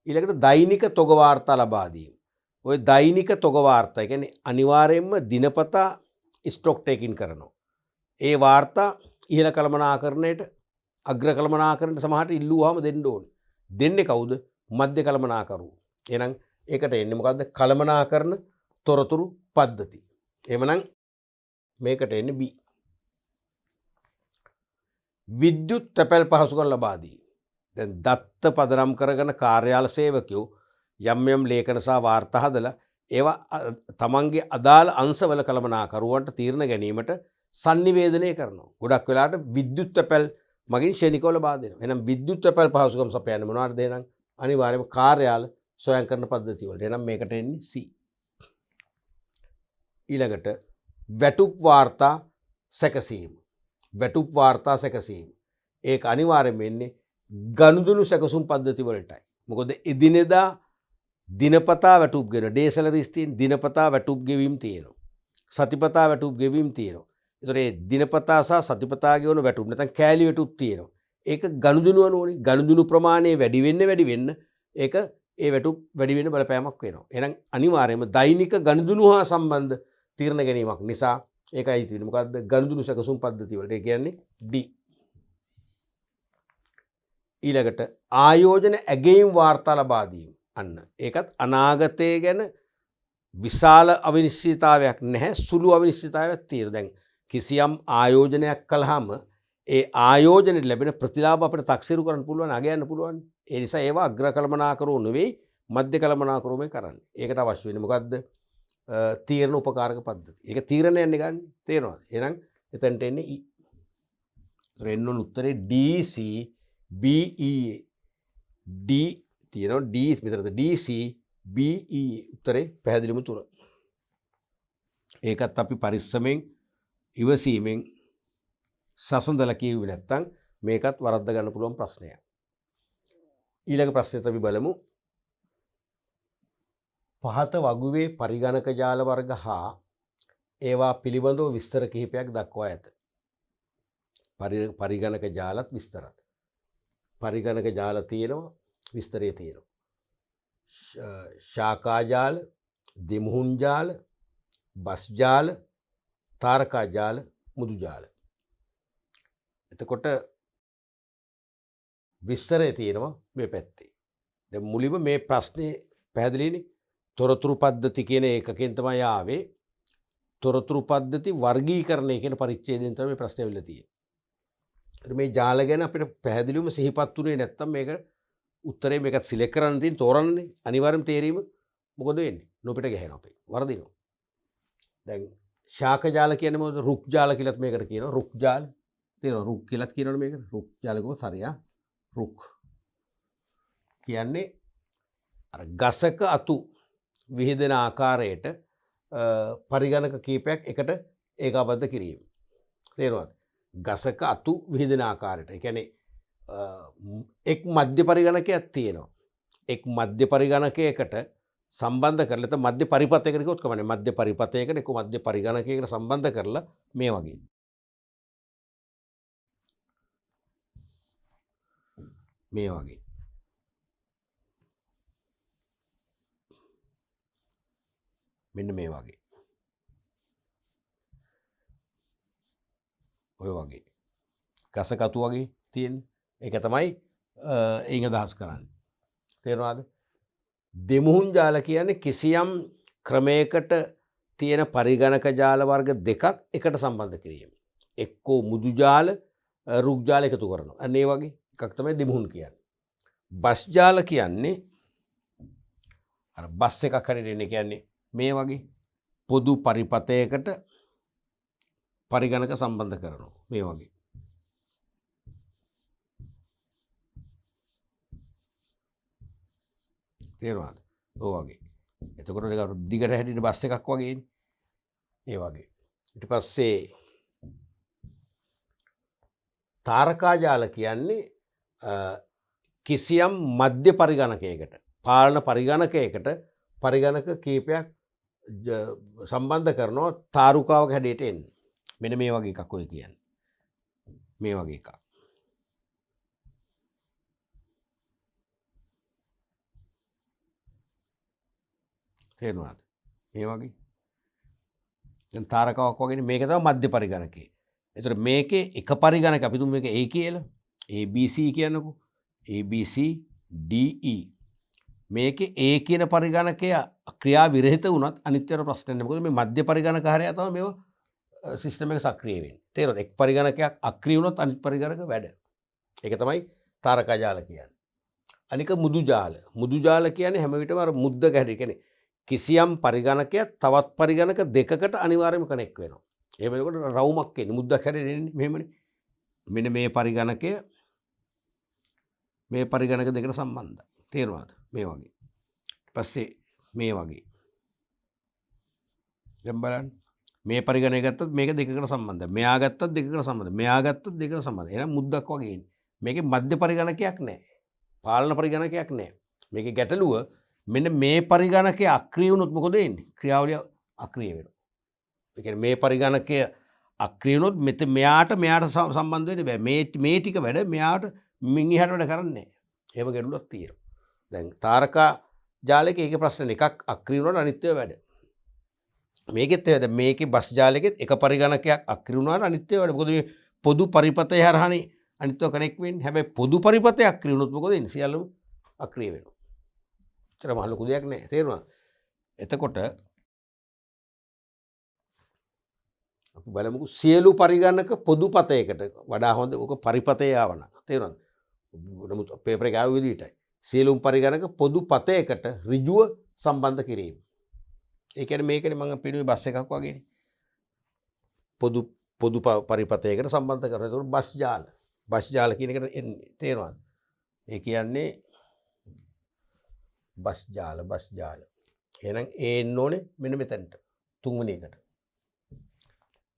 ඊළඟට දෛනික තොග වාර්තා ලබා දීම. ඔය දෛනික තොග වාර්තා කියන්නේ අනිවාර්යයෙන්ම දිනපතා ස්ටොක් ටේකින් කරනවා. ඒ වාර්තා ඉහළ කළමනාකරණයට අග්‍ර කළමනාකරණයට සමහරට ඉල්ලුවාම දෙන්න ඕනේ. දෙන්නේ කවුද? මධ්‍ය කළමනාකරුවෝ. එහෙනම් ඒකට එන්නේ මොකද්ද? කළමනාකරණ තොරතුරු පද්ධති. එහෙමනම් මේකට එන්නේ B. විද්‍යුත් තැපැල් පහසුකම් ලබා දීම. දැන් දත්ත පදනම් කරගෙන කාර්යාල සේවකයෝ යම් යම් ලේඛන සහ වාර්තා හදලා ඒවා තමන්ගේ අදාළ අංශවල කළමනාකරුවන්ට තීරණ ගැනීමට sannivedanaya කරනවා. ගොඩක් වෙලාවට විද්‍යුත් තැපැල් මගින් ශනිකව ලබා දෙනවා. එහෙනම් විද්‍යුත් තැපැල් පහසුකම් සපයන්නේ මොනවටද එහෙනම්? අනිවාර්යයෙන්ම කාර්යාල ස්වයංකරණ පද්ධතිය වලට. එහෙනම් මේකට එන්නේ C. ඊළඟට වැටුප් වාර්තා සැකසීම. වැටුප් වාර්තා සැකසීම. ඒක අනිවාර්යයෙන්ම එන්නේ ගනුදෙනු සැකසුම් පද්ධති වලටයි. මොකද එදිනෙදා දිනපතා වැටුප් ගෙන ඩේ සැලරිස් තියෙන දිනපතා වැටුප් ගෙවීම් තියෙනවා. සතිපතා වැටුප් ගෙවීම් තියෙනවා. ඒතර ඒ දිනපතා සහ සතිපතා ගෙවන වැටුප් නැත්නම් කෑලි වැටුප් තියෙනවා. ඒක ගනුදෙනු අනුවනේ ගනුදෙනු ප්‍රමාණය වැඩි වෙන්න ඒක ඒ වැටුප් වැඩි වෙන්න බලපෑමක් වෙනවා. එහෙනම් අනිවාර්යයෙන්ම දෛනික ගනුදෙනු හා සම්බන්ධ තීරණ ගැනීමක් නිසා ඒකයි තියෙන්නේ මොකද්ද? ගනුදෙනු සැකසුම් පද්ධතිය වලට. ඒ කියන්නේ D. ඊළඟට ආයෝජන ඇගයීම් වාර්තා ලබා දීම. අන්න ඒකත් අනාගතය ගැන විශාල අවිනිශ්චිතතාවයක් නැහැ, සුළු අවිනිශ්චිතතාවයක් තියෙනවා. දැන් කිසියම් ආයෝජනයක් කළාම ඒ ආයෝජනෙට ලැබෙන ප්‍රතිලාභ අපිට තක්සේරු කරන්න පුළුවන්, අගයන්න පුළුවන්. ඒ නිසා ඒවා අග්‍ර කළමනාකරුවෝ නෙවෙයි මධ්‍ය කළමනාකරුවෝ මේ කරන්නේ. ඒකට අවශ්‍ය වෙන්නේ මොකද්ද? තීරණ උපකාරක පද්ධති. ඒක තීරණයක් නේ ගන්න. තේරෙනවද? එහෙනම් එතනට එන්නේ E. රෙන්නොන් උත්තරේ D C B E D තියෙනවා. D මෙතනද D C B E උත්තරේ පැහැදිලිම තුන. ඒකත් අපි පරිස්සමෙන් ඉවසීමෙන් සසඳලා කියුවේ නැත්නම් මේකත් වරද්ද ගන්න පුළුවන් ප්‍රශ්නයක්. ඊළඟ ප්‍රශ්නෙත් අපි බලමු. පහත වගුවේ පරිගණක ජාල වර්ග හා ඒවා පිළිබඳව විස්තර කිහිපයක් දක්වා ඇත. පරිගණක ජාලත් විස්තරත්. පරිගණක ජාල තියෙනවා, විස්තරය තියෙනවා. ශාකා ජාල, දෙමුහුන් ජාල, බස් ජාල, තාරකා ජාල, මුදු ජාල. එතකොට විස්තරය තියෙනවා මේ පැත්තේ. දැන් මුලින්ම මේ ප්‍රශ්නේ පැහැදිලිනේ. තොරතුරු පද්ධති කියන ඒකකෙන් තමයි ආවේ. තොරතුරු පද්ධති වර්ගීකරණය කියන පරිච්ඡේදයෙන් තමයි මේ ප්‍රශ්නේ වෙලා තියෙන්නේ. මේ ජාල ගැන අපිට පැහැදිලිවම සිහිපත් වුණේ නැත්තම් මේක උත්තරේ මේකත් සිලෙක්ට් කරන්න තියෙන තෝරන්නේ අනිවාර්යයෙන්ම තේරීම මොකද වෙන්නේ? නොපිට ගහනවා අපේ. වර්ධිනවා. දැන් ශාක ජාල කියන්නේ මොකද? රුක් ජාල කියලාත් මේකට කියනවා. රුක් ජාල. තේරෙනවද? රුක් කියලාත් කියනවනේ මේකට. රුක් ජාල කිව්වොත් හරියා. රුක් කියන්නේ අර ගසක අතු විහිදෙන ආකාරයට පරිගණක කීපයක් එකට ඒකාබද්ධ කිරීම. තේරුණාද? ගසක අතු විහිදෙන ආකාරයට. ඒ කියන්නේ එක් මධ්‍ය පරිගණකයක් තියෙනවා. එක් මධ්‍ය පරිගණකයකට සම්බන්ධ කරලා තම මධ්‍ය පරිපතයකට කිව්වොත් කමන්නේ. මධ්‍ය පරිපතයකට එක්ක මධ්‍ය පරිගණකයකට සම්බන්ධ කරලා මේ වගේ. මේ වගේ. මෙන්න මේ වගේ. ඔය වගේ. ගසකතු වගේ තියෙන්නේ. ඒක තමයි එයින් අදහස් කරන්නේ. තේරුණාද? දෙමුහුන් ජාල කියන්නේ කිසියම් ක්‍රමයකට තියෙන පරිගණක ජාල වර්ග දෙකක් එකට සම්බන්ධ කිරීම. එක්කෝ මුදු ජාල, රුක් ජාල එකතු කරනවා. අන්න ඒ වගේ එකක් තමයි දෙමුහුන් කියන්නේ. බස් ජාල කියන්නේ අර බස් එකක් හරියට කියන්නේ මේ වගේ පොදු පරිපතයකට පරිගණක සම්බන්ධ කරනවා. මේ වගේ. තේරුණාද? ඔය වගේ. එතකොට ඒක දිගට හැදින බස් එකක් වගේනේ. ඒ වගේ. ඊට පස්සේ තාරකා ජාල කියන්නේ කිසියම් මධ්‍ය පරිගණකයකට පාලන පරිගණකයකට පරිගණක කීපයක් සම්බන්ධ කරනවා තාරුකාවක හැඩයට එන්නේ. මෙන්න මේ වගේ එකක් ඔය කියන්නේ. මේ වගේ එකක්. තේරුණාද? මේ වගේ දැන් තාරකාවක් වගේ මේක තමයි මධ්‍ය පරිගණකය. ඒතර මේකේ එක පරිගණක අපි තුමු මේක A කියලා. ABC කියනකො. ABC DE. මේකේ A කියන පරිගණකය ක්‍රියා විරහිත වුණත් අනිත් ඒවාට ප්‍රශ්න නැහැ. මොකද මේ මධ්‍ය පරිගණක හරහා තමයි මේව සිස්ටම් එක සක්‍රිය වෙන්නේ. තේරුණාද? එක් පරිගණකයක් අක්‍රිය වුණොත් අනිත් පරිගණක වැඩ. ඒක තමයි තාරකා ජාල කියන්නේ. අනික මුදු ජාල. මුදු ජාල කියන්නේ හැම විටම අර මුද්දක හැටි කියන්නේ කිසියම් පරිගණකයක් තවත් පරිගණක දෙකකට අනිවාර්යයෙන්ම කනෙක්ට් වෙනවා. එහෙම වෙනකොට රවුමක් එන්නේ මුද්දක් හැටි එන්නේ මෙහෙමනේ. මෙන්න මේ පරිගණකය මේ පරිගණක දෙකට සම්බන්ධයි. තේරුණාද? මේ වගේ. ඊපස්සේ මේ වගේ. දැන් බලන්න. මේ පරිගණකය ගත්තත් මේක දෙකකට සම්බන්ධයි. මෙයා ගත්තත් දෙකකට සම්බන්ධයි. මෙයා ගත්තත් දෙකකට සම්බන්ධයි. එහෙනම් මුද්දක් වගේ එන්නේ. මේකේ මධ්‍ය පරිගණකයක් නැහැ. පාලන පරිගණකයක් නැහැ. මේකේ ගැටලුව මෙන්න මේ පරිගණකය අක්‍රිය වුණොත් මොකද වෙන්නේ? ක්‍රියාවලිය අක්‍රිය වෙනවා. ඒ කියන්නේ මේ පරිගණකය අක්‍රිය වුණොත් මෙයාට සම්බන්ධ වෙන්න බෑ. මේ ටික වැඩ මෙයාට මින් එහාට වැඩ කරන්නේ නැහැ. එහෙම ගැටලුවක් තියෙනවා. දැන් තාරකා ජාලයක ඒකේ ප්‍රශ්න එකක් අක්‍රිය වුණාට අනිත් ඒවා වැඩ. මේකෙත් ඒ දැන් මේකේ බස් ජාලයකෙත් එක පරිගණකයක් අක්‍රිය වුණාට අනිත් ඒවා වැඩ. මොකද මේ පොදු පරිපතය හරහානේ අනිත් ඒවා කනෙක්ට් වෙන්නේ. හැබැයි පොදු පරිපතය අක්‍රිය වුණොත් මොකද වෙන්නේ? සියල්ලම අක්‍රිය වෙනවා. ඒතර මහ ලොකු දෙයක් නෑ. තේරුණාද? එතකොට අපි බලමුකෝ සියලු පරිගණක පොදු පතයකට වඩා හොඳ ඕක පරිපතය ආවන. තේරුණාද? නමුත් පේපර් එක ආව විදිහටයි. සියලුම පරිගණක පොදු පතයකට ඍජුව සම්බන්ධ කිරීම. ඒ කියන්නේ මේකනේ මම පිනුවේ බස් එකක් වගේනේ. පොදු පරිපතයකට සම්බන්ධ කරනවා. ඒකට බස් ජාල. බස් ජාල කියන එකට එන්නේ. තේරුණාද? ඒ කියන්නේ බස් ජාල. එහෙනම් එන්න ඕනේ මෙන්න මෙතනට. තුන්වෙනි එකට.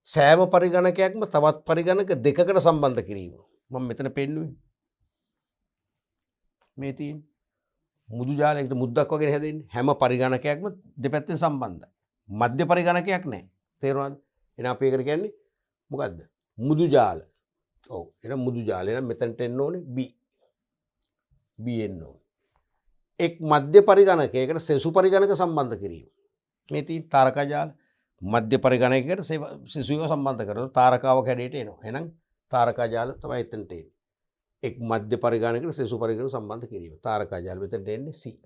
සෑම පරිගණකයක්ම තවත් පරිගණක දෙකකට සම්බන්ධ කිරීම. මම මෙතන පෙන්නුවේ. මේ තියෙන මුදු ජාලයකට මුද්දක් වගේ හැදෙන්නේ. හැම පරිගණකයක්ම දෙපැත්තෙන් සම්බන්ධයි. මධ්‍ය පරිගණකයක් නැහැ. තේරුණාද? එහෙනම් අපි ඒකට කියන්නේ මොකද්ද? මුදු ජාල. ඔව්. එහෙනම් මුදු ජාල. එහෙනම් මෙතනට එන්න ඕනේ B. B එන්න ඕනේ. එක් මධ්‍ය පරිගණකයකට සෙසු පරිගණක සම්බන්ධ කිරීම. මේ තියෙන තාරකා ජාල මධ්‍ය පරිගණකයකට සෙසුව සම්බන්ධ කරනවා. තාරකාවක් හැඩයට එනවා. එහෙනම් තාරකා ජාල තමයි එතනට එන්නේ. එක් මධ්‍ය පරිගණකයකට සෙසු පරිගණක සම්බන්ධ කිරීම. තාරකා ජාල මෙතනට එන්නේ C.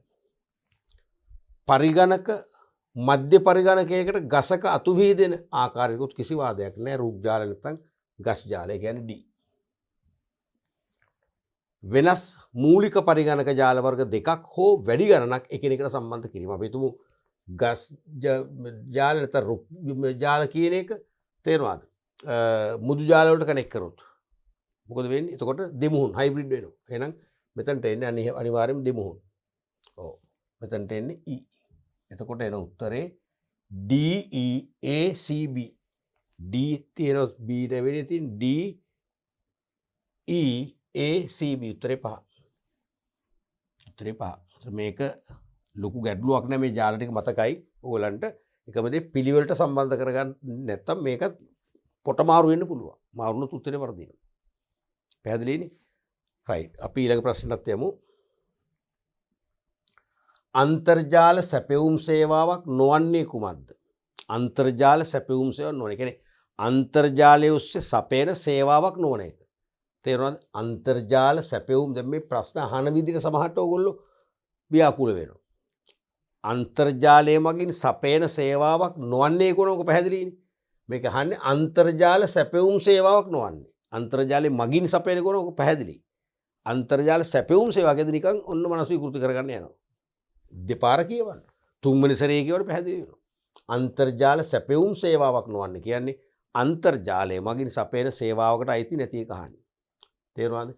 පරිගණක මධ්‍ය පරිගණකයකට ගසක අතු වීදෙන ආකාරයකට කිසි වාදයක් නැහැ. රුක් ජාල නැත්නම් ගස් ජාල. ඒ කියන්නේ D. වෙනස් මූලික පරිගණක ජාල වර්ග දෙකක් හෝ වැඩි ගණනක් එකිනෙකට සම්බන්ධ කිරීම. අපි හිතමු ගස් ජාල නැත්නම් රුක් ජාල කියන එක තේරුණාද? මුදු ජාල වලට කනෙක්ට් කරොත් මොකද වෙන්නේ? එතකොට දෙමුහුන් හයිබ්‍රිඩ් වෙනවා. එහෙනම් මෙතනට එන්නේ අනිවාර්යයෙන්ම දෙමුහුන්. ඔව්. මෙතනට එන්නේ E. එතකොට එන උත්තරේ DEACB. D තියෙනවා B දෙවෙනි තියෙන DEACB උත්තරේ 5. උත්තරේ 5. මේක ලොකු ගැටලුවක් නෑ මේ ජාල ටික මතකයි ඕගලන්ට. එකම දේ පිළිවෙලට සම්බන්ධ කරගන්න නැත්තම් මේක පොට මාරු වෙන්න පුළුවන්. මාරුනොත් උත්තරේ වර්ධිනවා. පැහැදිලිනේ? රයිට්. අපි ඊළඟ ප්‍රශ්නට යමු. අන්තර්ජාල සැපයුම් සේවාවක් නොවන්නේ කුමක්ද? අන්තර්ජාල සැපයුම් සේවාවක් නොවන. ඒ කියන්නේ අන්තර්ජාලය ඔස්සේ සපයන සේවාවක් නොවන එක. තේරුණාද? අන්තර්ජාල සැපයුම් දැන් මේ ප්‍රශ්න අහන විදිහට සමහරට ඕගොල්ලෝ ව්‍යාකූල වෙනවා. අන්තර්ජාලය මගින් සපයන සේවාවක් නොවන්නේ කොහොමද පැහැදිලිනේ? මේක අහන්නේ අන්තර්ජාල සැපයුම් සේවාවක් නොවන්නේ. අන්තර්ජාලය මගින් සපයන කොහොමද පැහැදිලි? අන්තර්ජාල සැපයුම් සේවාවකදී නිකන් ඔන්න මනස විකෘති කරගන්න යනවා. දෙපාර කියවන්න. තුන්වෙනි සැරේ කියවන පැහැදිලි වෙනවා. අන්තර්ජාල සැපයුම් සේවාවක් නොවන්නේ කියන්නේ අන්තර්ජාලය මගින් සපයන සේවාවකට අයිති නැති එක අහන්නේ. තේරුණාද?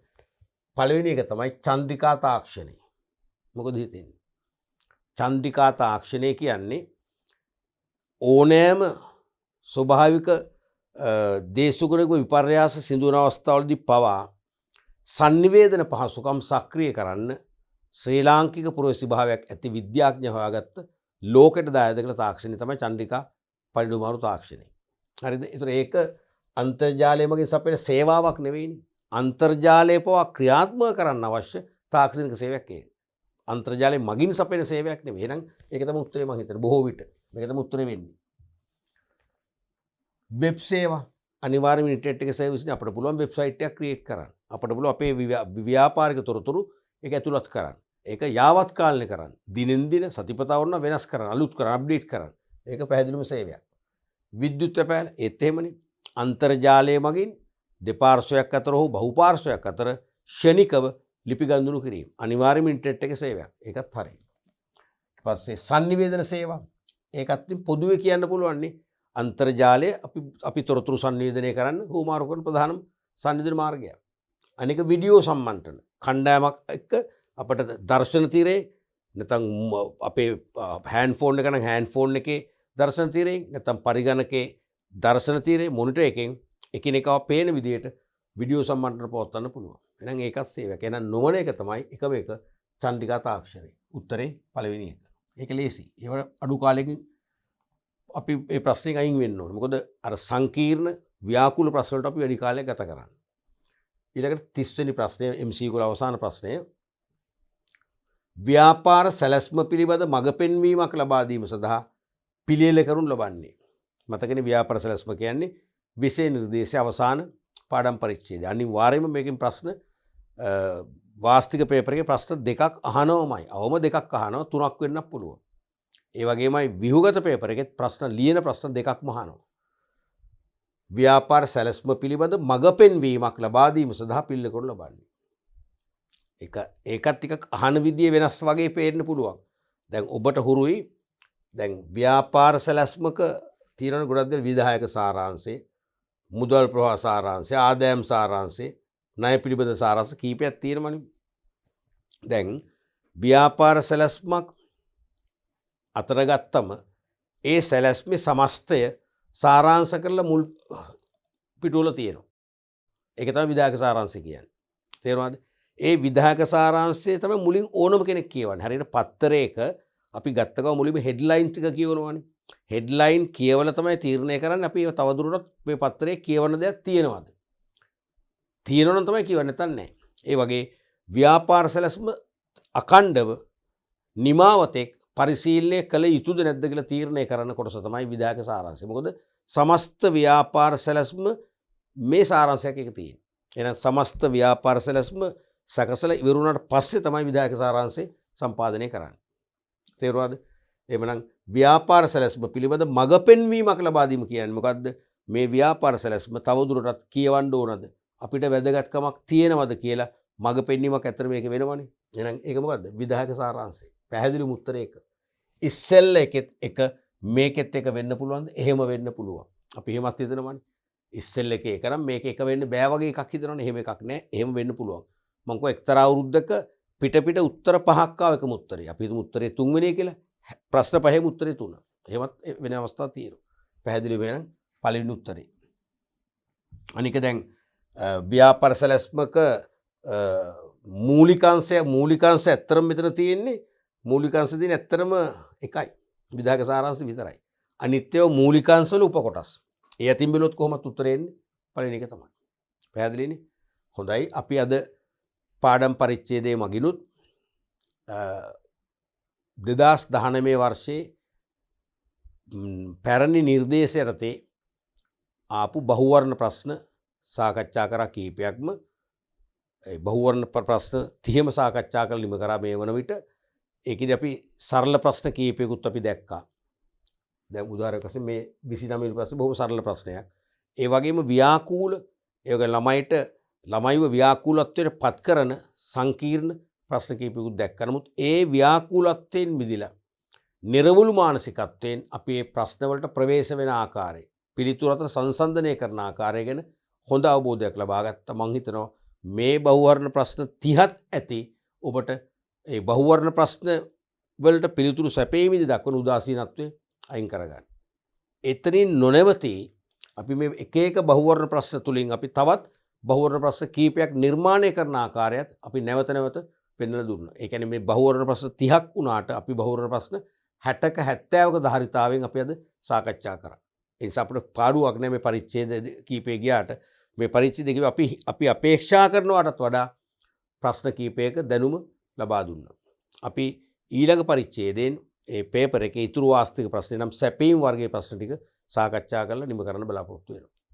පළවෙනි එක තමයි චන්ද්‍රිකා තාක්ෂණය. මොකද හිතෙන්නේ? චන්ද්‍රිකා තාක්ෂණය කියන්නේ ඕනෑම ස්වභාවික දේශගුණික විපර්යාස සිදුවන අවස්ථාවලදී පවා sannivedana පහසුකම් සක්‍රිය කරන්න ශ්‍රී ලාංකික පුරවැසි භාවයක් ඇති විද්‍යාඥයෝ හොයාගත්ත ලෝකෙට දායද කළ තාක්ෂණය තමයි චන්ද්‍රිකා පරිණුමාරු තාක්ෂණය. හරිද? ඒතර ඒක අන්තර්ජාලය මගින් සපයන සේවාවක් නෙවෙයිනේ. අන්තර්ජාලය පවා ක්‍රියාත්මක කරන්න අවශ්‍ය තාක්ෂණික සේවයක් ඒක. අන්තර්ජාලය මගින් සපයන සේවයක් නෙවෙයි. එහෙනම් ඒක තමයි උත්තරේ මම හිතන්නේ. බොහෝ විට මේක තමයි උත්තරේ වෙන්නේ. වෙබ් සේවා අනිවාර්යයෙන්ම ඉන්ටර්නෙට් එක සර්විස් නේ අපිට පුළුවන් වෙබ්සයිට් එකක් ක්‍රියේට් කරන්න. අපිට පුළුවන් අපේ ව්‍යාපාරික තොරතුරු ඒක ඇතුළත් කරන්න. ඒක යාවත් කාලනේ කරන්න. දිනෙන් දින සතිපතා වුණා වෙනස් කරන්න, අලුත් කරන්න, අප්ඩේට් කරන්න. ඒක පැහැදිලිම සේවයක්. විද්‍යුත් පැපෑල ඒත් එහෙමනේ. අන්තර්ජාලය මගින් දෙපාර්ශ්වයක් අතර හෝ බහුපාර්ශ්වයක් අතර ෂණිකව ලිපි ගන්දුණු කිරීම. අනිවාර්යයෙන්ම ඉන්ටර්නෙට් එකේ සේවයක්. ඒකත් හරියි. ඊට පස්සේ sannivedana සේවා. ඒකත් පොදුවේ කියන්න පුළුවන් නේ. අන්තර්ජාලය අපි තොරතුරු sannivedanaya කරන්න හුවමාරු කරන ප්‍රධානම sannivedana මාර්ගය. අනික වීඩියෝ සම්මන්ත්‍රණ. කණ්ඩායමක් එක්ක අපට දර්ශන තීරේ නැත්නම් අපේ හෑන්ඩ් ෆෝන් එක නම් හෑන්ඩ් ෆෝන් එකේ දර්ශන තීරේ නැත්නම් පරිගණකේ දර්ශන තීරේ මොනිටර් එකෙන් එකිනෙකව පේන විදිහට වීඩියෝ සම්මන්ත්‍රණ පවත්වන්න පුළුවන්. එහෙනම් ඒකත් සේවයක්. එහෙනම් නොවන එක තමයි එකම එක චන්ඩිකා තාක්ෂරය. උත්තරේ පළවෙනි එක. ඒක ලේසි. ඒව අඩු කාලෙකින් අපි මේ ප්‍රශ්නේ අයින් වෙන්න ඕනේ. මොකද අර සංකීර්ණ ව්‍යාකූල ප්‍රශ්න වලට අපි වැඩි කාලයක් ගත කරන්නේ. ඊළඟට 30 වෙනි ප්‍රශ්නය MCQ වල අවසාන ප්‍රශ්නය. ව්‍යාපාර සැලැස්ම පිළිබඳ මඟ පෙන්වීමක් ලබා දීම සඳහා පිළියෙල කරනු ලබන්නේ. මතකනේ ව්‍යාපාර සැලැස්ම කියන්නේ විෂය නිර්දේශය අවසාන පාඩම් පරිච්ඡේදය. අනිවාර්යයෙන්ම මේකෙන් ප්‍රශ්න වාස්තික පේපර් එකේ ප්‍රශ්න දෙකක් අහනවමයි. අවම දෙකක් අහනවා, තුනක් වෙන්නත් පුළුවන්. ඒ වගේමයි විහුගත පේපර් එකෙත් ප්‍රශ්න ලියන ප්‍රශ්න දෙකක්ම අහනවා. ව්‍යාපාර සැලැස්ම පිළිබඳ මඟ පෙන්වීමක් ලබා දීම සඳහා පිළියෙල කරනු ලබන්නේ. ඒකත් ටිකක් අහන විදිය වෙනස් වගේ පේන්න පුළුවන්. දැන් ඔබට හුරුයි දැන් ව්‍යාපාර සැලැස්මක තියෙන ගොඩක් දේ විධායක සාරාංශය, මුදල් ප්‍රවාහ සාරාංශය, ආදායම් සාරාංශය, ණය පිළිබඳ සාරාංශ කීපයක් තියෙනමනේ. දැන් ව්‍යාපාර සැලැස්මක් අතර ගත්තම ඒ සැලැස්මේ සමස්තය සාරාංශ කරලා මුල් පිටුවල තියෙනවා. ඒක තමයි විධායක සාරාංශය කියන්නේ. තේරුණාද? ඒ විධායක සාරාංශය තමයි මුලින් ඕනම කෙනෙක් කියවන්නේ. හරියට පත්තරයක අපි ගත්ත ගමන් මුලින්ම හෙඩ්ලයින් ටික කියවනවානේ. හෙඩ්ලයින් කියවලා තමයි තීරණය කරන්නේ අපි තවදුරටත් මේ පත්තරේ කියවන දෙයක් තියෙනවද? තියෙනවනම් තමයි කියවන්නේ, නැත්නම් නැහැ. ඒ වගේ ව්‍යාපාර සැලැස්ම අඛණ්ඩව නිමාවතෙක් පරිශීලනය කළ යුතුද නැද්ද කියලා තීරණය කරන කොටස තමයි විධායක සාරාංශය. මොකද සමස්ත ව්‍යාපාර සැලැස්ම මේ සාරාංශයක් එක තියෙන්නේ. එහෙනම් සමස්ත ව්‍යාපාර සැලැස්ම සකසලා ඉවර වුණාට පස්සේ තමයි විධායක සාරාංශය සම්පාදනය කරන්නේ. තේරුණාද? එහෙමනම් ව්‍යාපාර සැලැස්ම පිළිබඳ මඟ පෙන්වීමක් ලබා දීම කියන්නේ මොකද්ද? මේ ව්‍යාපාර සැලැස්ම තවදුරටත් කියවන්න ඕනද? අපිට වැදගත්කමක් තියෙනවද කියලා මඟ පෙන්වීමක් ඇත්තට මේක වෙනවනේ. එහෙනම් ඒක මොකද්ද? විධායක සාරාංශය. පැහැදිලිම උත්තරේ ඒක. ඉස්සෙල්ල එකෙත් එක මේකෙත් එක වෙන්න පුළුවන්ද? එහෙම වෙන්න පුළුවන්. අපි එහෙමත් හිතනවනේ. ඉස්සෙල්ල එකේ එක නම් මේක එක වෙන්න බෑ වගේ එකක් හිතනවනේ. එහෙම එකක් නෑ. එහෙම වෙන්න පුළුවන්. මම කිව්වා එක්තරා අවුරුද්දක පිට උත්තර පහක් ආව එකම උත්තරේ. අපි හිතමු උත්තරේ 3 වෙනි කියලා. ප්‍රශ්න පහෙම උත්තරේ 3. එහෙමත් වෙන අවස්ථා තියෙනවා. පැහැදිලි වෙනනම් පළවෙනි උත්තරේ. අනික දැන් ව්‍යාපාර සැලැස්මක මූලිකාංශය ඇත්තරම මෙතන තියෙන්නේ මූලිකාංශ තියෙන ඇත්තරම එකයි. විධායක සාරාංශ විතරයි. අනිත්‍යව මූලිකාංශ වල උපකොටස්. ඒ අතින් බැලුවොත් කොහොමද උත්තරේ එන්නේ? පළවෙනි එක තමයි. පැහැදිලිනේ? හොඳයි. අපි අද පාඩම් පරිච්ඡේදයේ මගිනුත් 2019 වර්ෂයේ පැරණි නිර්දේශ යටතේ ආපු බහුවර්ණ ප්‍රශ්න සාකච්ඡා කරා කීපයක්ම. ඒ බහුවර්ණ ප්‍රශ්න 30ම සාකච්ඡා කරලා ඉම කරා මේ වන විට. ඒකෙදි අපි සරල ප්‍රශ්න කීපයකුත් අපි දැක්කා. දැන් උදාහරණයක් වශයෙන් මේ 29 වෙනි ප්‍රශ්නේ බොහොම සරල ප්‍රශ්නයක්. ඒ වගේම ව්‍යාකූල ඒක ළමයිව ව්‍යාකූලත්වයට පත් කරන සංකීර්ණ ප්‍රශ්න කීපයකුත් දැක්කා. නමුත් ඒ ව්‍යාකූලත්වයෙන් මිදලා නිර්වුල් මානසිකත්වයෙන් අපි මේ ප්‍රශ්න වලට ප්‍රවේශ වෙන ආකාරය, පිළිතුරු අතර සංසන්දනය කරන ආකාරය ගැන හොඳ අවබෝධයක් ලබා ගත්තා. මම හිතනවා මේ බහුවර්ණ ප්‍රශ්න 30ත් ඇති ඔබට ඒ බහුවර්ණ ප්‍රශ්න වලට පිළිතුරු සැපීමේදී දක්වන උදාසීනත්වය අයින් කරගන්න. එතනින් නොනවති අපි මේ එක බහුවර්ණ ප්‍රශ්න තුලින් අපි තවත් බහුවර්ණ ප්‍රශ්න කීපයක් නිර්මාණය කරන ආකාරයත් අපි නැවත පෙන්වලා දුන්නා. ඒ කියන්නේ මේ බහුවර්ණ ප්‍රශ්න 30ක් වුණාට අපි බහුවර්ණ ප්‍රශ්න 60ක 70ක ධාරිතාවෙන් අපි අද සාකච්ඡා කරා. ඒ නිසා අපිට පාඩුවක් නැහැ මේ පරිච්ඡේද කීපේ ගියාට. මේ පරිච්ඡේද අපි අපේක්ෂා කරනවටත් වඩා ප්‍රශ්න කීපයක දැනුම ලබා දුන්නා. අපි ඊළඟ පරිච්ඡේදයෙන් ඒ පේපර් එකේ ඉතුරු වාස්තික ප්‍රශ්න නම් සැපීම් වර්ගයේ ප්‍රශ්න ටික සාකච්ඡා කරලා නිම කරන්න බලාපොරොත්තු වෙනවා.